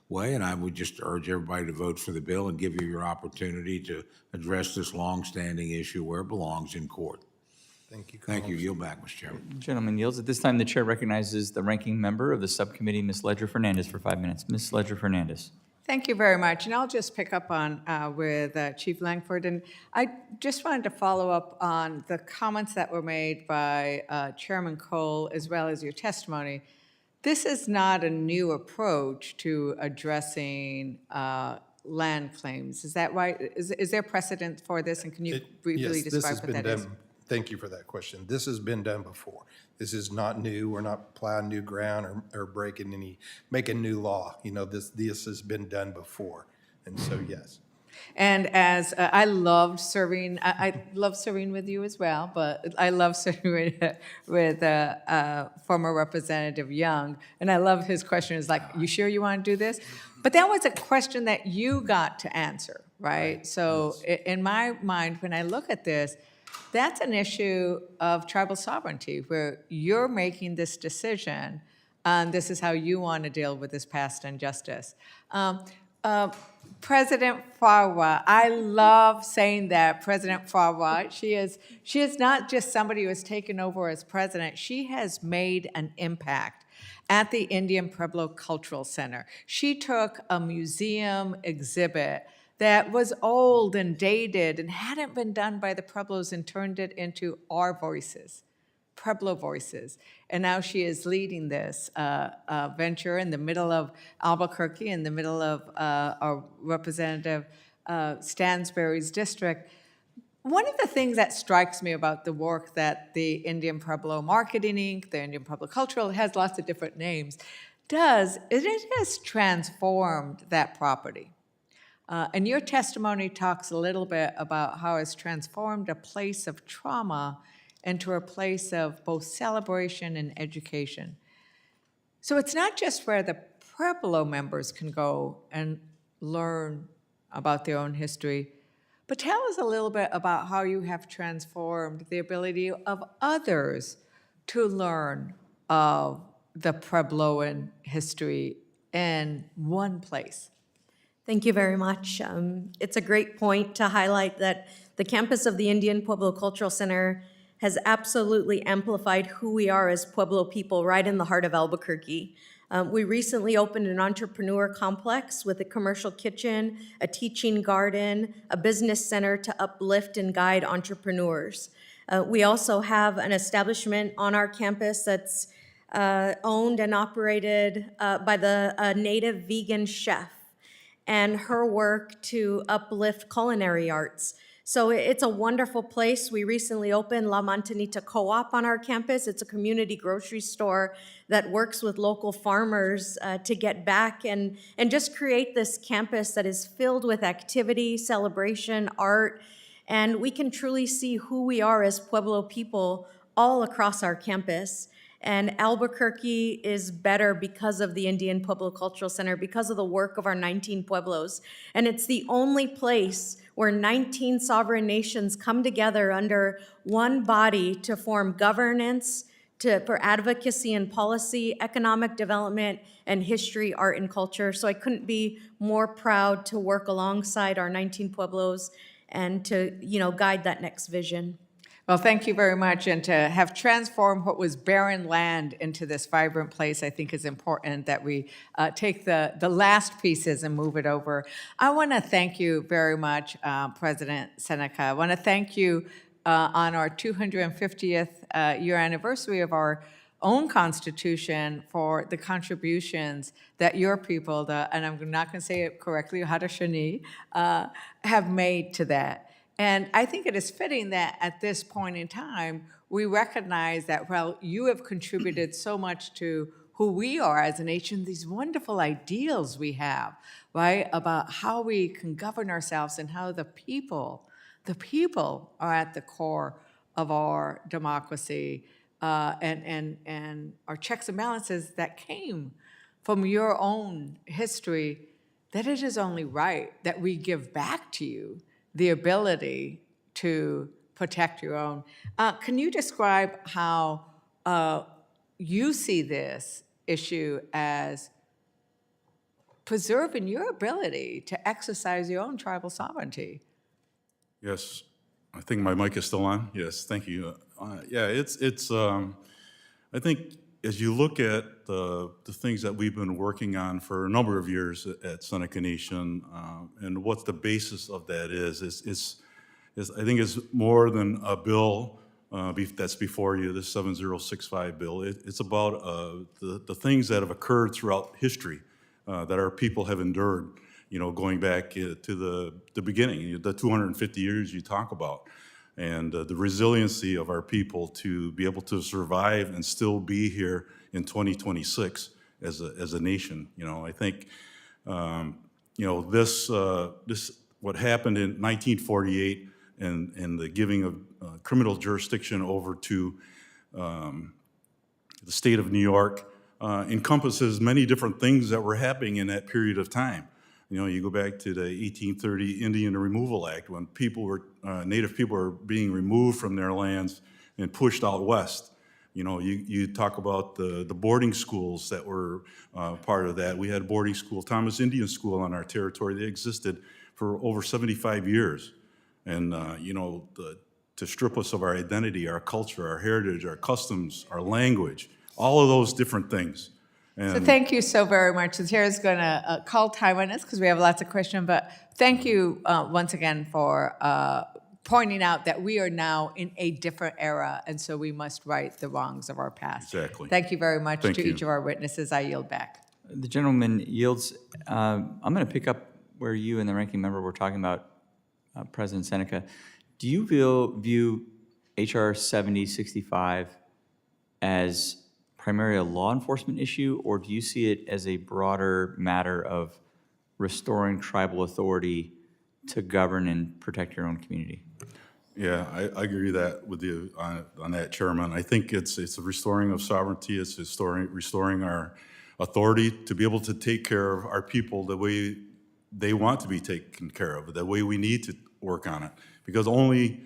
way, and I would just urge everybody to vote for the bill and give you your opportunity to address this longstanding issue where it belongs, in court. Thank you. Thank you. Yield back, Mr. Chairman. Gentleman yields. At this time, the chair recognizes the ranking member of the subcommittee, Ms. Ledger-Fernandez, for 5 minutes. Ms. Ledger-Fernandez. Thank you very much. And I'll just pick up on with Chief Langford. And I just wanted to follow up on the comments that were made by Chairman Cole, as well as your testimony. This is not a new approach to addressing land claims. Is that right? Is there precedent for this, and can you briefly Yes, this describe has what been that is? done. Thank you for that question. This has been done before. This is not new. We're not plowing new ground or making new law. You know, this has been done before. And so, yes. And as I loved serving, I love serving with you as well, but I love serving with former Representative Young, and I love his question. Is like, "You sure you want to do this?" But that was a question that you got to answer, right? So in my mind, when I look at this, that's an issue of tribal sovereignty, where you're making this decision, and this is how you want to deal with this past injustice. President Farwa, I love saying that, President Farwa. She is not just somebody who has taken over as president. She has made an impact at the Indian Pueblo Cultural Center. She took a museum exhibit that was old and dated and hadn't been done by the Pueblos and turned it into our voices, Pueblo voices. And now she is leading this venture in the middle of Albuquerque, in the middle of our Representative Stansbury's district. One of the things that strikes me about the work that the Indian Pueblo Marketing Inc., the Indian Pueblo Cultural, it has lots of different names, does is it has transformed that property. And your testimony talks a little bit about how it's transformed a place of trauma into a place of both celebration and education. So it's not just where the Pueblo members can go and learn about their own history, but tell us a little bit about how you have transformed the ability of others to learn of the Puebloan history in one place. Thank you very much. It's a great point to highlight that the campus of the Indian Pueblo Cultural Center has absolutely amplified who we are as Pueblo people right in the heart of Albuquerque. We recently opened an entrepreneur complex with a commercial kitchen, a teaching garden, a business center to uplift and guide entrepreneurs. We also have an establishment on our campus that's owned and operated by a native vegan chef and her work to uplift culinary arts. So it's a wonderful place. We recently opened La Mantanita Co-op on our campus. It's a community grocery store that works with local farmers to get back and just create this campus that is filled with activity, celebration, art, and we can truly see who we are as Pueblo people all across our campus. And Albuquerque is better because of the Indian Pueblo Cultural Center, because of the work of our 19 Pueblos. And it's the only place where 19 sovereign nations come together under one body to form governance, for advocacy and policy, economic development, and history, art, and culture. So I couldn't be more proud to work alongside our 19 Pueblos and to, guide that next vision. Well, thank you very much. And to have transformed what was barren land into this vibrant place, I think is important that we take the last pieces and move it over. I want to thank you very much, President Seneca. I want to thank you on our 250th year anniversary of our own Constitution for the contributions that your people, and I'm not going to say it correctly, Haudenosaunee, have made to that. And I think it is fitting that at this point in time, we recognize that, well, you have contributed so much to who we are as a nation, these wonderful ideals we have, right, about how we can govern ourselves and how the people are at the core of our democracy and our checks and balances that came from your own history, that it is only right that we give back to you the ability to protect your own. Can you describe how you see this issue as preserving your ability to exercise your own tribal sovereignty? Yes, I think my mic is still on. Yes, thank you. It's I think as you look at the things that we've been working on for a number of years at Seneca Nation, and what the basis of that is I think is more than a bill that's before you, this 7065 bill. It's about the things that have occurred throughout history that our people have endured, going back to the beginning, the 250 years you talk about, and the resiliency of our people to be able to survive and still be here in 2026 as a nation. I think, this what happened in 1948 and the giving of criminal jurisdiction over to the state of New York encompasses many different things that were happening in that period of time. You go back to the 1830 Indian Removal Act, when Native people were being removed from their lands and pushed out west. You talk about the boarding schools that were part of that. We had a boarding school, Thomas Indian School on our territory. They existed for over 75 years. And, to strip us of our identity, our culture, our heritage, our customs, our language, all of those different things. So thank you so very much. The chair is going to call time on this because we have lots of questions, but thank you once again for pointing out that we are now in a different era, and so we must right the wrongs of our past. Exactly. Thank you very much Thank to you. each of our witnesses. I yield back. The gentleman yields. I'm going to pick up where you and the ranking member were talking about President Seneca. Do you view H.R. 7065 as primarily a law enforcement issue, or do you see it as a broader matter of restoring tribal authority to govern and protect your own community? Yeah, I agree that with you on that, Chairman. I think it's a restoring of sovereignty. It's restoring our authority to be able to take care of our people the way they want to be taken care of, the way we need to work on it. Because only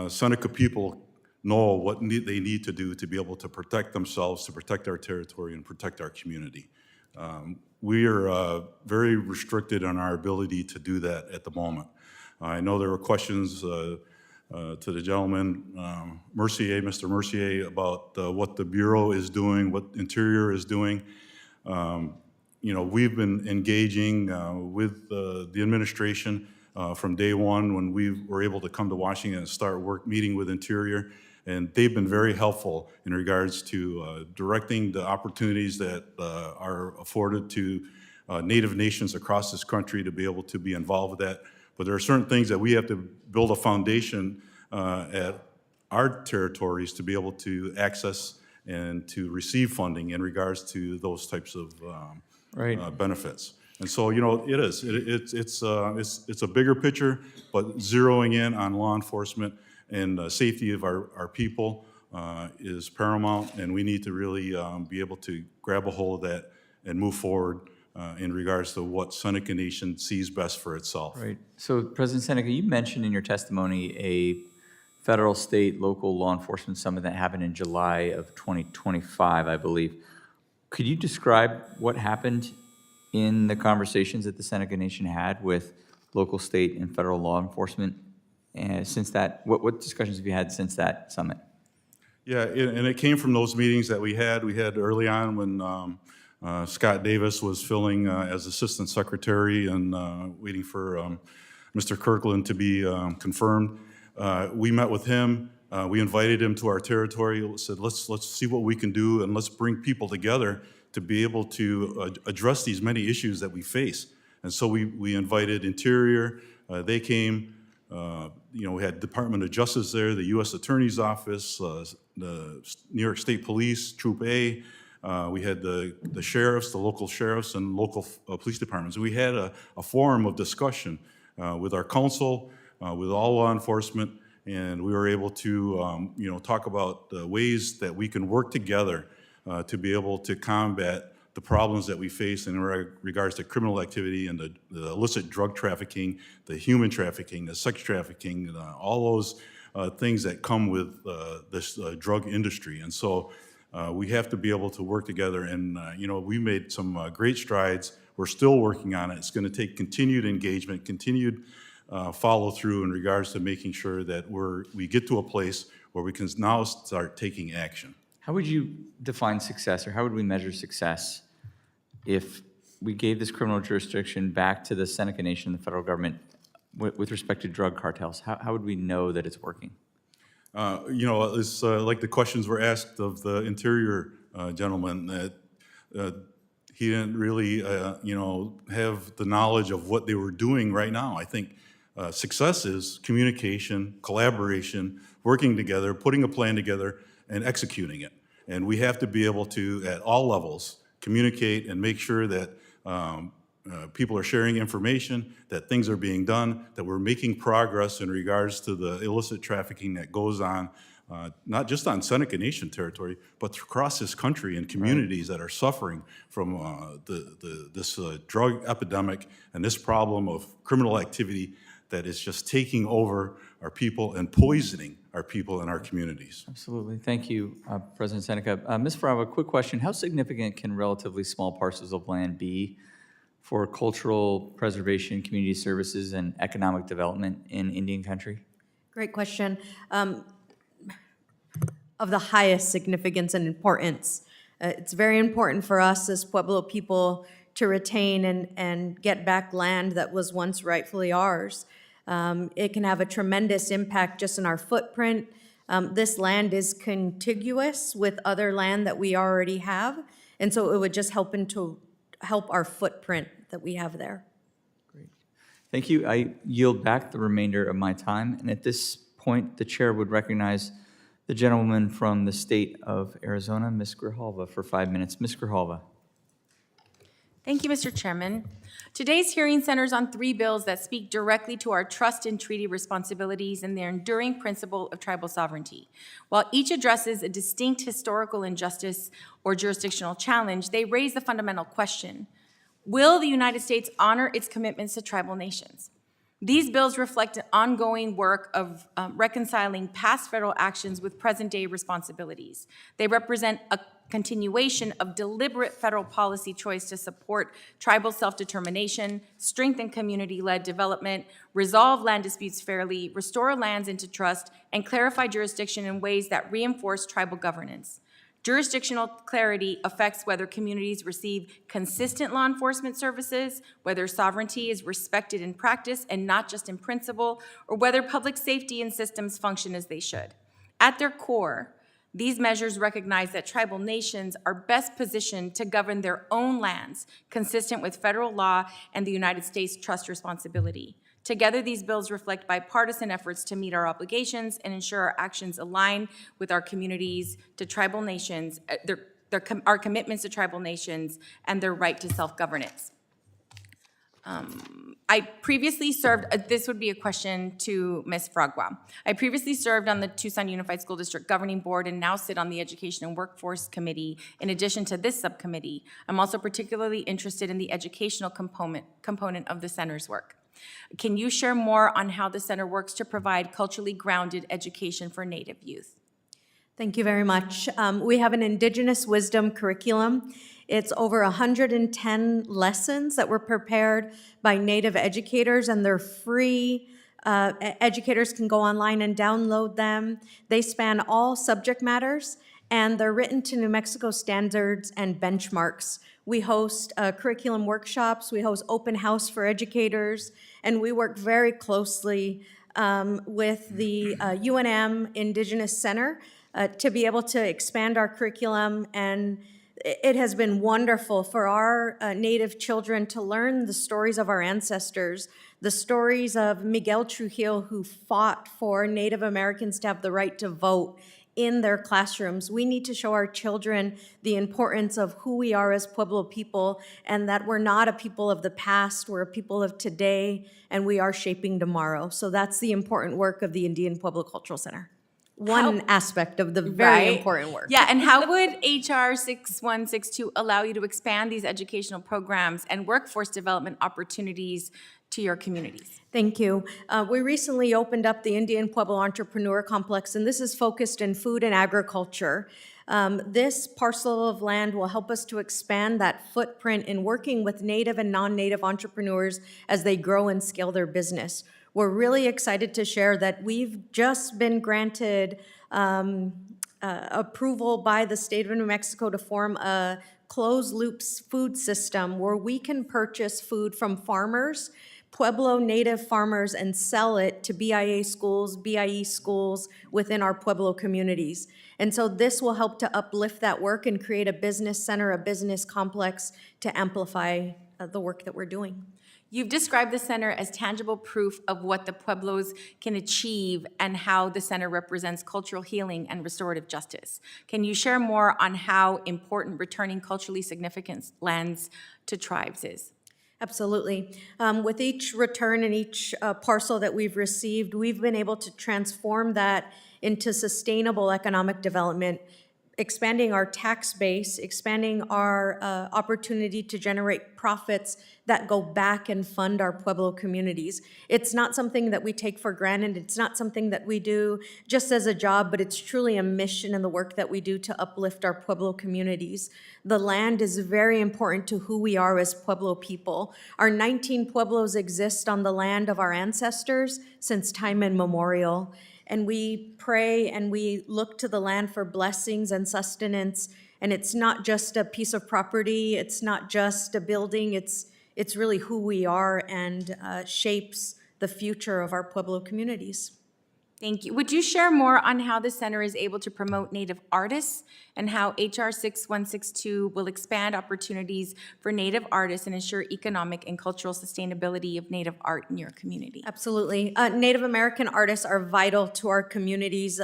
Seneca people know what they need to do to be able to protect themselves, to protect our territory, and protect our community. We are very restricted on our ability to do that at the moment. I know there were questions to the gentleman, Mr. Mercier, about what the Bureau is doing, what Interior is doing. We've been engaging with the administration from day one when we were able to come to Washington and start meeting with Interior. And they've been very helpful in regards to directing the opportunities that are afforded to Native nations across this country to be able to be involved with that. But there are certain things that we have to build a foundation at our territories to be able to access and to receive funding in regards to those types of benefits. And so, it is. It's a bigger picture, but zeroing in on law enforcement and safety of our people is paramount, and we need to really be able to grab a hold of that and move forward in regards to what Seneca Nation sees best for itself. Right. So, President Seneca, you mentioned in your testimony a federal, state, local law enforcement summit that happened in July of 2025, I believe. Could you describe what happened in the conversations that the Seneca Nation had with local, state, and federal law enforcement? And since that, what discussions have you had since that summit? Yeah, and it came from those meetings that we had. We had early on when Scott Davis was filling as Assistant Secretary and waiting for Mr. Kirkland to be confirmed. We met with him. We invited him to our territory. Said, let's see what we can do, and let's bring people together to be able to address these many issues that we face. And so we invited Interior. They came. We had Department of Justice there, the U.S. Attorney's Office, the New York State Police, Troop A. We had the sheriffs, the local sheriffs, and local police departments. We had a forum of discussion with our council, with all law enforcement, and we were able to, talk about the ways that we can work together to be able to combat the problems that we face in regards to criminal activity and the illicit drug trafficking, the human trafficking, the sex trafficking, all those things that come with this drug industry. And so we have to be able to work together. And, we made some great strides. We're still working on it. It's going to take continued engagement, continued follow through in regards to making sure that we get to a place where we can now start taking action. How would you define success, or how would we measure success if we gave this criminal jurisdiction back to the Seneca Nation, the federal government, with respect to drug cartels? How would we know that it's working? It's like the questions were asked of the Interior gentleman, that he didn't really, have the knowledge of what they were doing right now. I think success is communication, collaboration, working together, putting a plan together, and executing it. And we have to be able to, at all levels, communicate and make sure that people are sharing information, that things are being done, that we're making progress in regards to the illicit trafficking that goes on, not just on Seneca Nation territory, but across this country in communities that are suffering from this drug epidemic and this problem of criminal activity that is just taking over our people and poisoning our people and our communities. Absolutely. Thank you, President Seneca. Ms. Farrar, a quick question. How significant can relatively small parcels of land be for cultural preservation, community services, and economic development in Indian country? Great question. Of the highest significance and importance. It's very important for us as Pueblo people to retain and get back land that was once rightfully ours. It can have a tremendous impact just in our footprint. This land is contiguous with other land that we already have, and so it would just help our footprint that we have there. Great. Thank you. I yield back the remainder of my time, and at this point, the chair would recognize the gentlewoman from the state of Arizona, Ms. Grijalva, for 5 minutes. Ms. Grijalva. Thank you, Mr. Chairman. Today's hearing centers on 3 bills that speak directly to our trust and treaty responsibilities and their enduring principle of tribal sovereignty. While each addresses a distinct historical injustice or jurisdictional challenge, they raise the fundamental question: will the United States honor its commitments to tribal nations? These bills reflect an ongoing work of reconciling past federal actions with present-day responsibilities. They represent a continuation of deliberate federal policy choice to support tribal self-determination, strengthen community-led development, resolve land disputes fairly, restore lands into trust, and clarify jurisdiction in ways that reinforce tribal governance. Jurisdictional clarity affects whether communities receive consistent law enforcement services, whether sovereignty is respected in practice and not just in principle, or whether public safety and systems function as they should. At their core, these measures recognize that tribal nations are best positioned to govern their own lands, consistent with federal law and the United States trust responsibility. Together, these bills reflect bipartisan efforts to meet our obligations and ensure our actions align with our communities to tribal nations, our commitments to tribal nations, and their right to self-governance. I previously served, this would be a question to Ms. Fragua. I previously served on the Tucson Unified School District Governing Board and now sit on the Education and Workforce Committee in addition to this subcommittee. I'm also particularly interested in the educational component of the center's work. Can you share more on how the center works to provide culturally grounded education for Native youth? Thank you very much. We have an Indigenous wisdom curriculum. It's over 110 lessons that were prepared by Native educators, and they're free. Educators can go online and download them. They span all subject matters, and they're written to New Mexico standards and benchmarks. We host curriculum workshops, we host open house for educators, and we work very closely with the UNM Indigenous Center to be able to expand our curriculum. And it has been wonderful for our Native children to learn the stories of our ancestors, the stories of Miguel Trujillo, who fought for Native Americans to have the right to vote in their classrooms. We need to show our children the importance of who we are as Pueblo people, and that we're not a people of the past, we're a people of today, and we are shaping tomorrow. So that's the important work of the Indian Pueblo Cultural Center. One aspect of the very important work. Yeah, and how would HR 6162 allow you to expand these educational programs and workforce development opportunities to your communities? Thank you. We recently opened up the Indian Pueblo Entrepreneur Complex, and this is focused in food and agriculture. This parcel of land will help us to expand that footprint in working with Native and non-Native entrepreneurs as they grow and scale their business. We're really excited to share that we've just been granted approval by the state of New Mexico to form a closed-loop food system where we can purchase food from farmers, Pueblo native farmers and sell it to BIA schools, BIE schools within our Pueblo communities. And so this will help to uplift that work and create a business center, a business complex to amplify the work that we're doing. You've described the center as tangible proof of what the Pueblos can achieve and how the center represents cultural healing and restorative justice. Can you share more on how important returning culturally significant lands to tribes is? Absolutely. With each return and each parcel that we've received, we've been able to transform that into sustainable economic development, expanding our tax base, expanding our opportunity to generate profits that go back and fund our Pueblo communities. It's not something that we take for granted. It's not something that we do just as a job, but it's truly a mission in the work that we do to uplift our Pueblo communities. The land is very important to who we are as Pueblo people. Our 19 Pueblos exist on the land of our ancestors since time immemorial. And we pray and we look to the land for blessings and sustenance. And it's not just a piece of property. It's not just a building. It's really who we are and shapes the future of our Pueblo communities. Thank you. Would you share more on how the center is able to promote Native artists and how HR 6162 will expand opportunities for Native artists and ensure economic and cultural sustainability of Native art in your community? Absolutely. Native American artists are vital to our communities.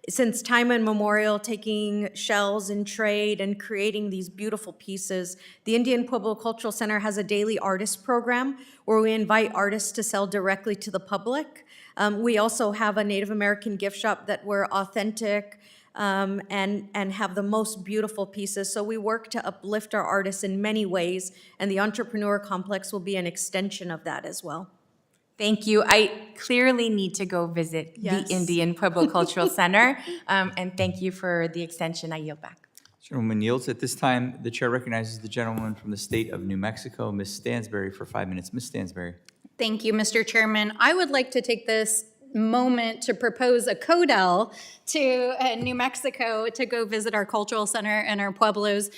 Since time immemorial, taking shells in trade and creating these beautiful pieces. The Indian Pueblo Cultural Center has a daily artist program where we invite artists to sell directly to the public. We also have a Native American gift shop that we're authentic and have the most beautiful pieces. So we work to uplift our artists in many ways, and the Entrepreneur Complex will be an extension of that as well. Thank you. I clearly need to go visit Yes. the Indian Pueblo Cultural Center, and thank you for the extension. I yield back. Gentleman yields. At this time, the chair recognizes the gentleman from the state of New Mexico, Ms. Stansbury, for 5 minutes. Ms. Stansbury. Thank you, Mr. Chairman. I would like to take this moment to propose a CODEL to New Mexico to go visit our cultural center and our pueblos.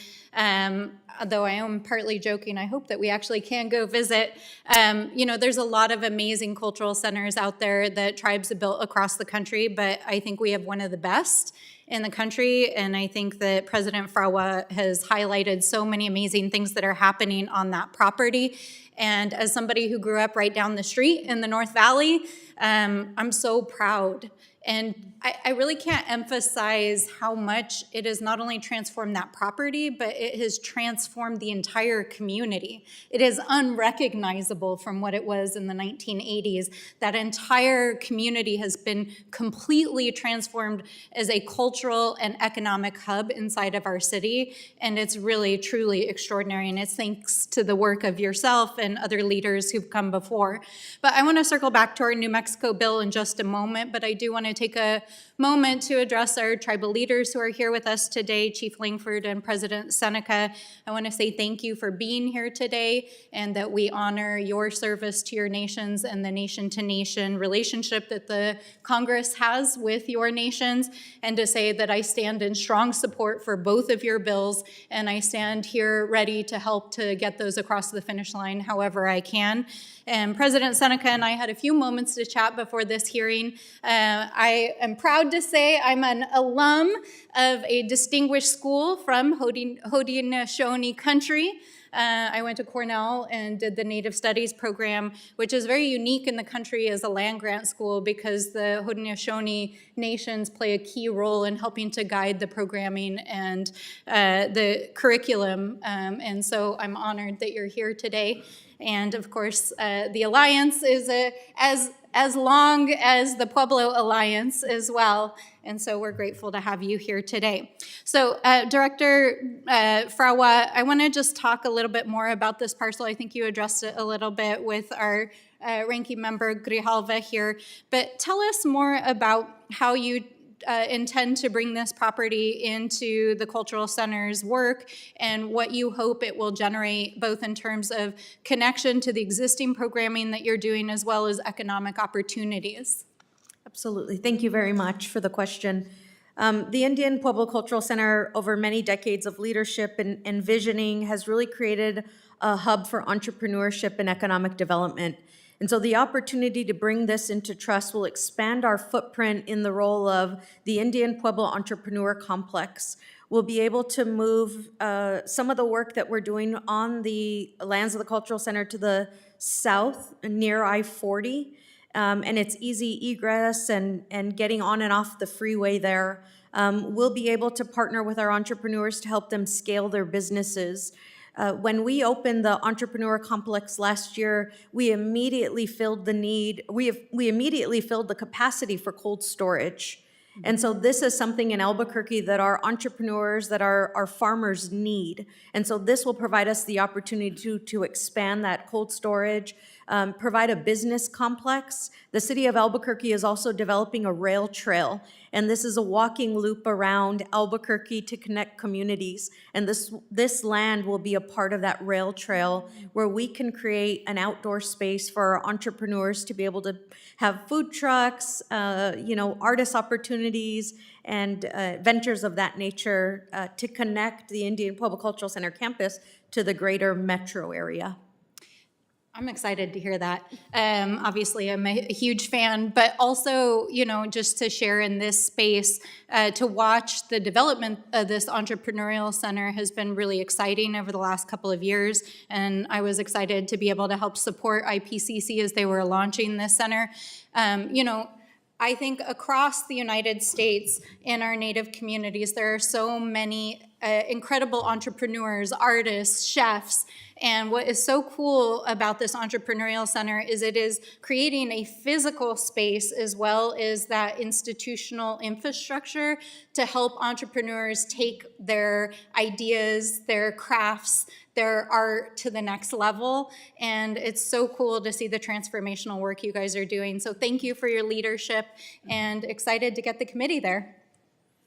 Though I am partly joking, I hope that we actually can go visit. There's a lot of amazing cultural centers out there that tribes have built across the country, but I think we have one of the best in the country, and I think that President Frawa has highlighted so many amazing things that are happening on that property. And as somebody who grew up right down the street in the North Valley, I'm so proud. And I really can't emphasize how much it has not only transformed that property, but it has transformed the entire community. It is unrecognizable from what it was in the 1980s. That entire community has been completely transformed as a cultural and economic hub inside of our city. And it's really, truly extraordinary. And it's thanks to the work of yourself and other leaders who've come before. But I want to circle back to our New Mexico bill in just a moment, but I do want to take a moment to address our tribal leaders who are here with us today, Chief Langford and President Seneca. I want to say thank you for being here today and that we honor your service to your nations and the nation-to-nation relationship that the Congress has with your nations, and to say that I stand in strong support for both of your bills, and I stand here ready to help to get those across the finish line however I can. And President Seneca and I had a few moments to chat before this hearing. I am proud to say I'm an alum of a distinguished school from Haudenosaunee country. I went to Cornell and did the Native Studies program, which is very unique in the country as a land-grant school because the Haudenosaunee nations play a key role in helping to guide the programming and the curriculum. And so I'm honored that you're here today. And of course, the Alliance is as long as the Pueblo Alliance as well. And so we're grateful to have you here today. So Director Frawa, I want to just talk a little bit more about this parcel. I think you addressed it a little bit with our ranking member Grijalva here. But tell us more about how you intend to bring this property into the cultural center's work and what you hope it will generate, both in terms of connection to the existing programming that you're doing as well as economic opportunities. Absolutely. Thank you very much for the question. The Indian Pueblo Cultural Center, over many decades of leadership and visioning, has really created a hub for entrepreneurship and economic development. And so the opportunity to bring this into trust will expand our footprint in the role of the Indian Pueblo Entrepreneur Complex. We'll be able to move some of the work that we're doing on the lands of the Cultural Center to the south near I-40. And it's easy egress and getting on and off the freeway there. We'll be able to partner with our entrepreneurs to help them scale their businesses. When we opened the entrepreneur complex last year, we immediately filled the need. We immediately filled the capacity for cold storage. And so this is something in Albuquerque that our entrepreneurs, that our farmers need. And so this will provide us the opportunity to expand that cold storage, provide a business complex. The city of Albuquerque is also developing a rail trail, and this is a walking loop around Albuquerque to connect communities. And this land will be a part of that rail trail where we can create an outdoor space for our entrepreneurs to be able to have food trucks, artist opportunities, and ventures of that nature to connect the Indian Pueblo Cultural Center campus to the greater metro area. I'm excited to hear that. Obviously, I'm a huge fan, but also, just to share in this space, to watch the development of this entrepreneurial center has been really exciting over the last couple of years. And I was excited to be able to help support IPCC as they were launching this center. I think across the United States, in our Native communities, there are so many incredible entrepreneurs, artists, chefs. And what is so cool about this entrepreneurial center is it is creating a physical space as well as that institutional infrastructure to help entrepreneurs take their ideas, their crafts, their art to the next level. And it's so cool to see the transformational work you guys are doing. So thank you for your leadership, and excited to get the committee there.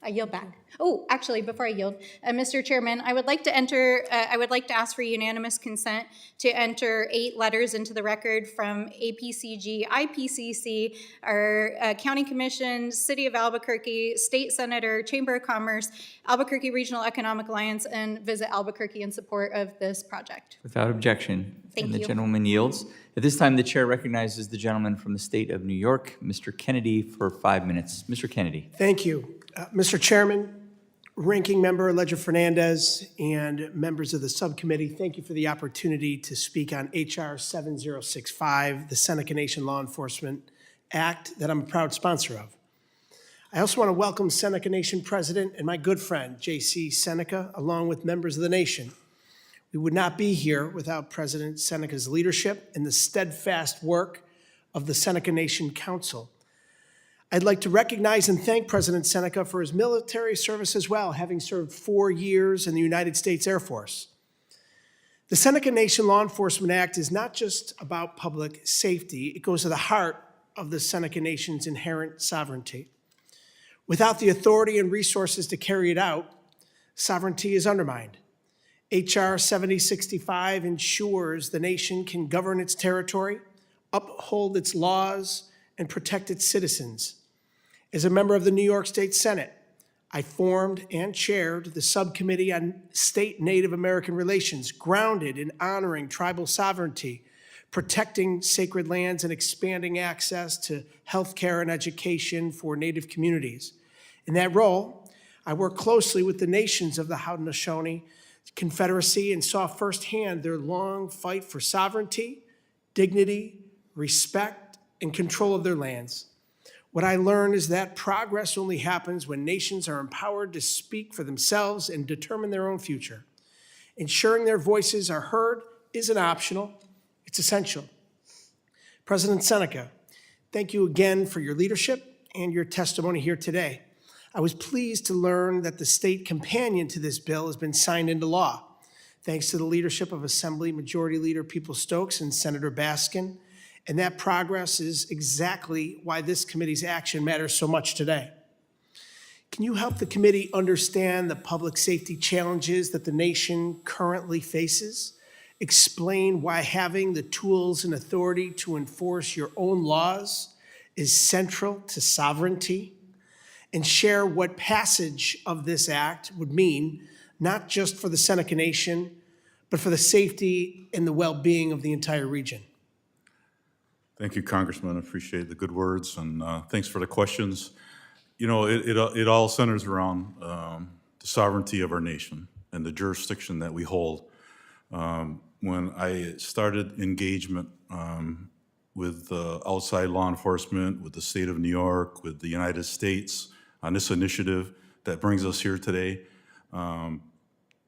I yield back. Oh, actually, before I yield, Mr. Chairman, I would like to ask for unanimous consent to enter 8 letters into the record from APCG, IPCC, our County Commission, City of Albuquerque, State Senator, Chamber of Commerce, Albuquerque Regional Economic Alliance, and Visit Albuquerque in support of this project. Without objection. Thank And the you. gentleman yields. At this time, the chair recognizes the gentleman from the state of New York, Mr. Kennedy, for 5 minutes. Mr. Kennedy. Thank you. Mr. Chairman, Ranking Member Ledger-Fernandez, and members of the subcommittee, thank you for the opportunity to speak on H.R. 7065, the Seneca Nation Law Enforcement Act that I'm a proud sponsor of. I also want to welcome Seneca Nation President and my good friend, J.C. Seneca, along with members of the nation. We would not be here without President Seneca's leadership and the steadfast work of the Seneca Nation Council. I'd like to recognize and thank President Seneca for his military service as well, having served 4 years in the United States Air Force. The Seneca Nation Law Enforcement Act is not just about public safety, it goes to the heart of the Seneca Nation's inherent sovereignty. Without the authority and resources to carry it out, sovereignty is undermined. H.R. 7065 ensures the nation can govern its territory, uphold its laws, and protect its citizens. As a member of the New York State Senate, I formed and chaired the Subcommittee on State Native American Relations, grounded in honoring tribal sovereignty, protecting sacred lands, and expanding access to health care and education for Native communities. In that role, I worked closely with the nations of the Haudenosaunee Confederacy and saw firsthand their long fight for sovereignty, dignity, respect, and control of their lands. What I learned is that progress only happens when nations are empowered to speak for themselves and determine their own future. Ensuring their voices are heard isn't optional, it's essential. President Seneca, thank you again for your leadership and your testimony here today. I was pleased to learn that the state companion to this bill has been signed into law, thanks to the leadership of Assembly Majority Leader Peoples-Stokes and Senator Baskin. And that progress is exactly why this committee's action matters so much today. Can you help the committee understand the public safety challenges that the nation currently faces? Explain why having the tools and authority to enforce your own laws is central to sovereignty? And share what passage of this act would mean, not just for the Seneca Nation, but for the safety and the well-being of the entire region. Thank you, Congressman. I appreciate the good words, and thanks for the questions. You know, it all centers around the sovereignty of our nation and the jurisdiction that we hold. When I started engagement with outside law enforcement, with the state of New York, with the United States on this initiative that brings us here today,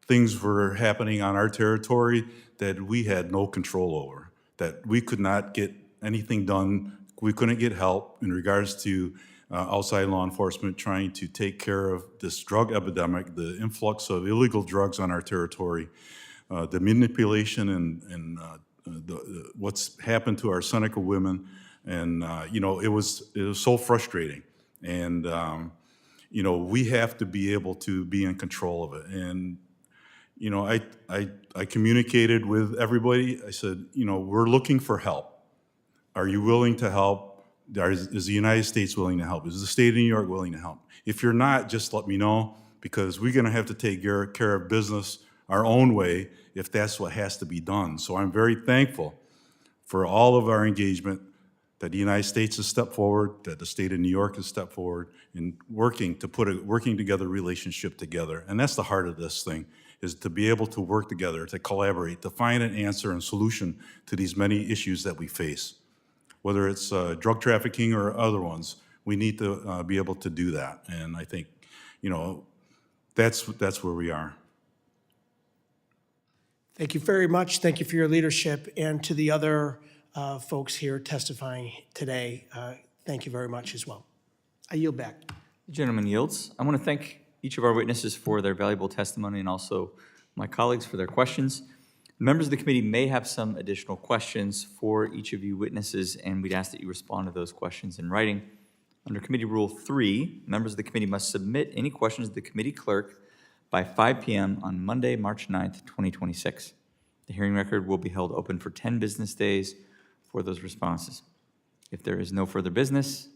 things were happening on our territory that we had no control over, that we could not get anything done. We couldn't get help in regards to outside law enforcement trying to take care of this drug epidemic, the influx of illegal drugs on our territory, the manipulation and what's happened to our Seneca women. And, you know, it was so frustrating. And, you know, we have to be able to be in control of it. And, you know, I communicated with everybody. I said, you know, we're looking for help. Are you willing to help? Is the United States willing to help? Is the state of New York willing to help? If you're not, just let me know, because we're going to have to take care of business our own way if that's what has to be done. So I'm very thankful for all of our engagement, that the United States has stepped forward, that the state of New York has stepped forward in working to put a working together relationship together. And that's the heart of this thing, is to be able to work together, to collaborate, to find an answer and solution to these many issues that we face. Whether it's drug trafficking or other ones, we need to be able to do that. And I think, you know, that's where we are. Thank you very much. Thank you for your leadership, and to the other folks here testifying today, thank you very much as well. I yield back. The gentleman yields. I want to thank each of our witnesses for their valuable testimony, and also my colleagues for their questions. Members of the committee may have some additional questions for each of you witnesses, and we'd ask that you respond to those questions in writing. Under Committee Rule 3, members of the committee must submit any questions to the committee clerk by 5 p.m. on Monday, March 9th, 2026. The hearing record will be held open for 10 business days for those responses. If there is no further business,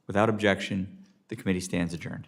without objection, the committee stands adjourned.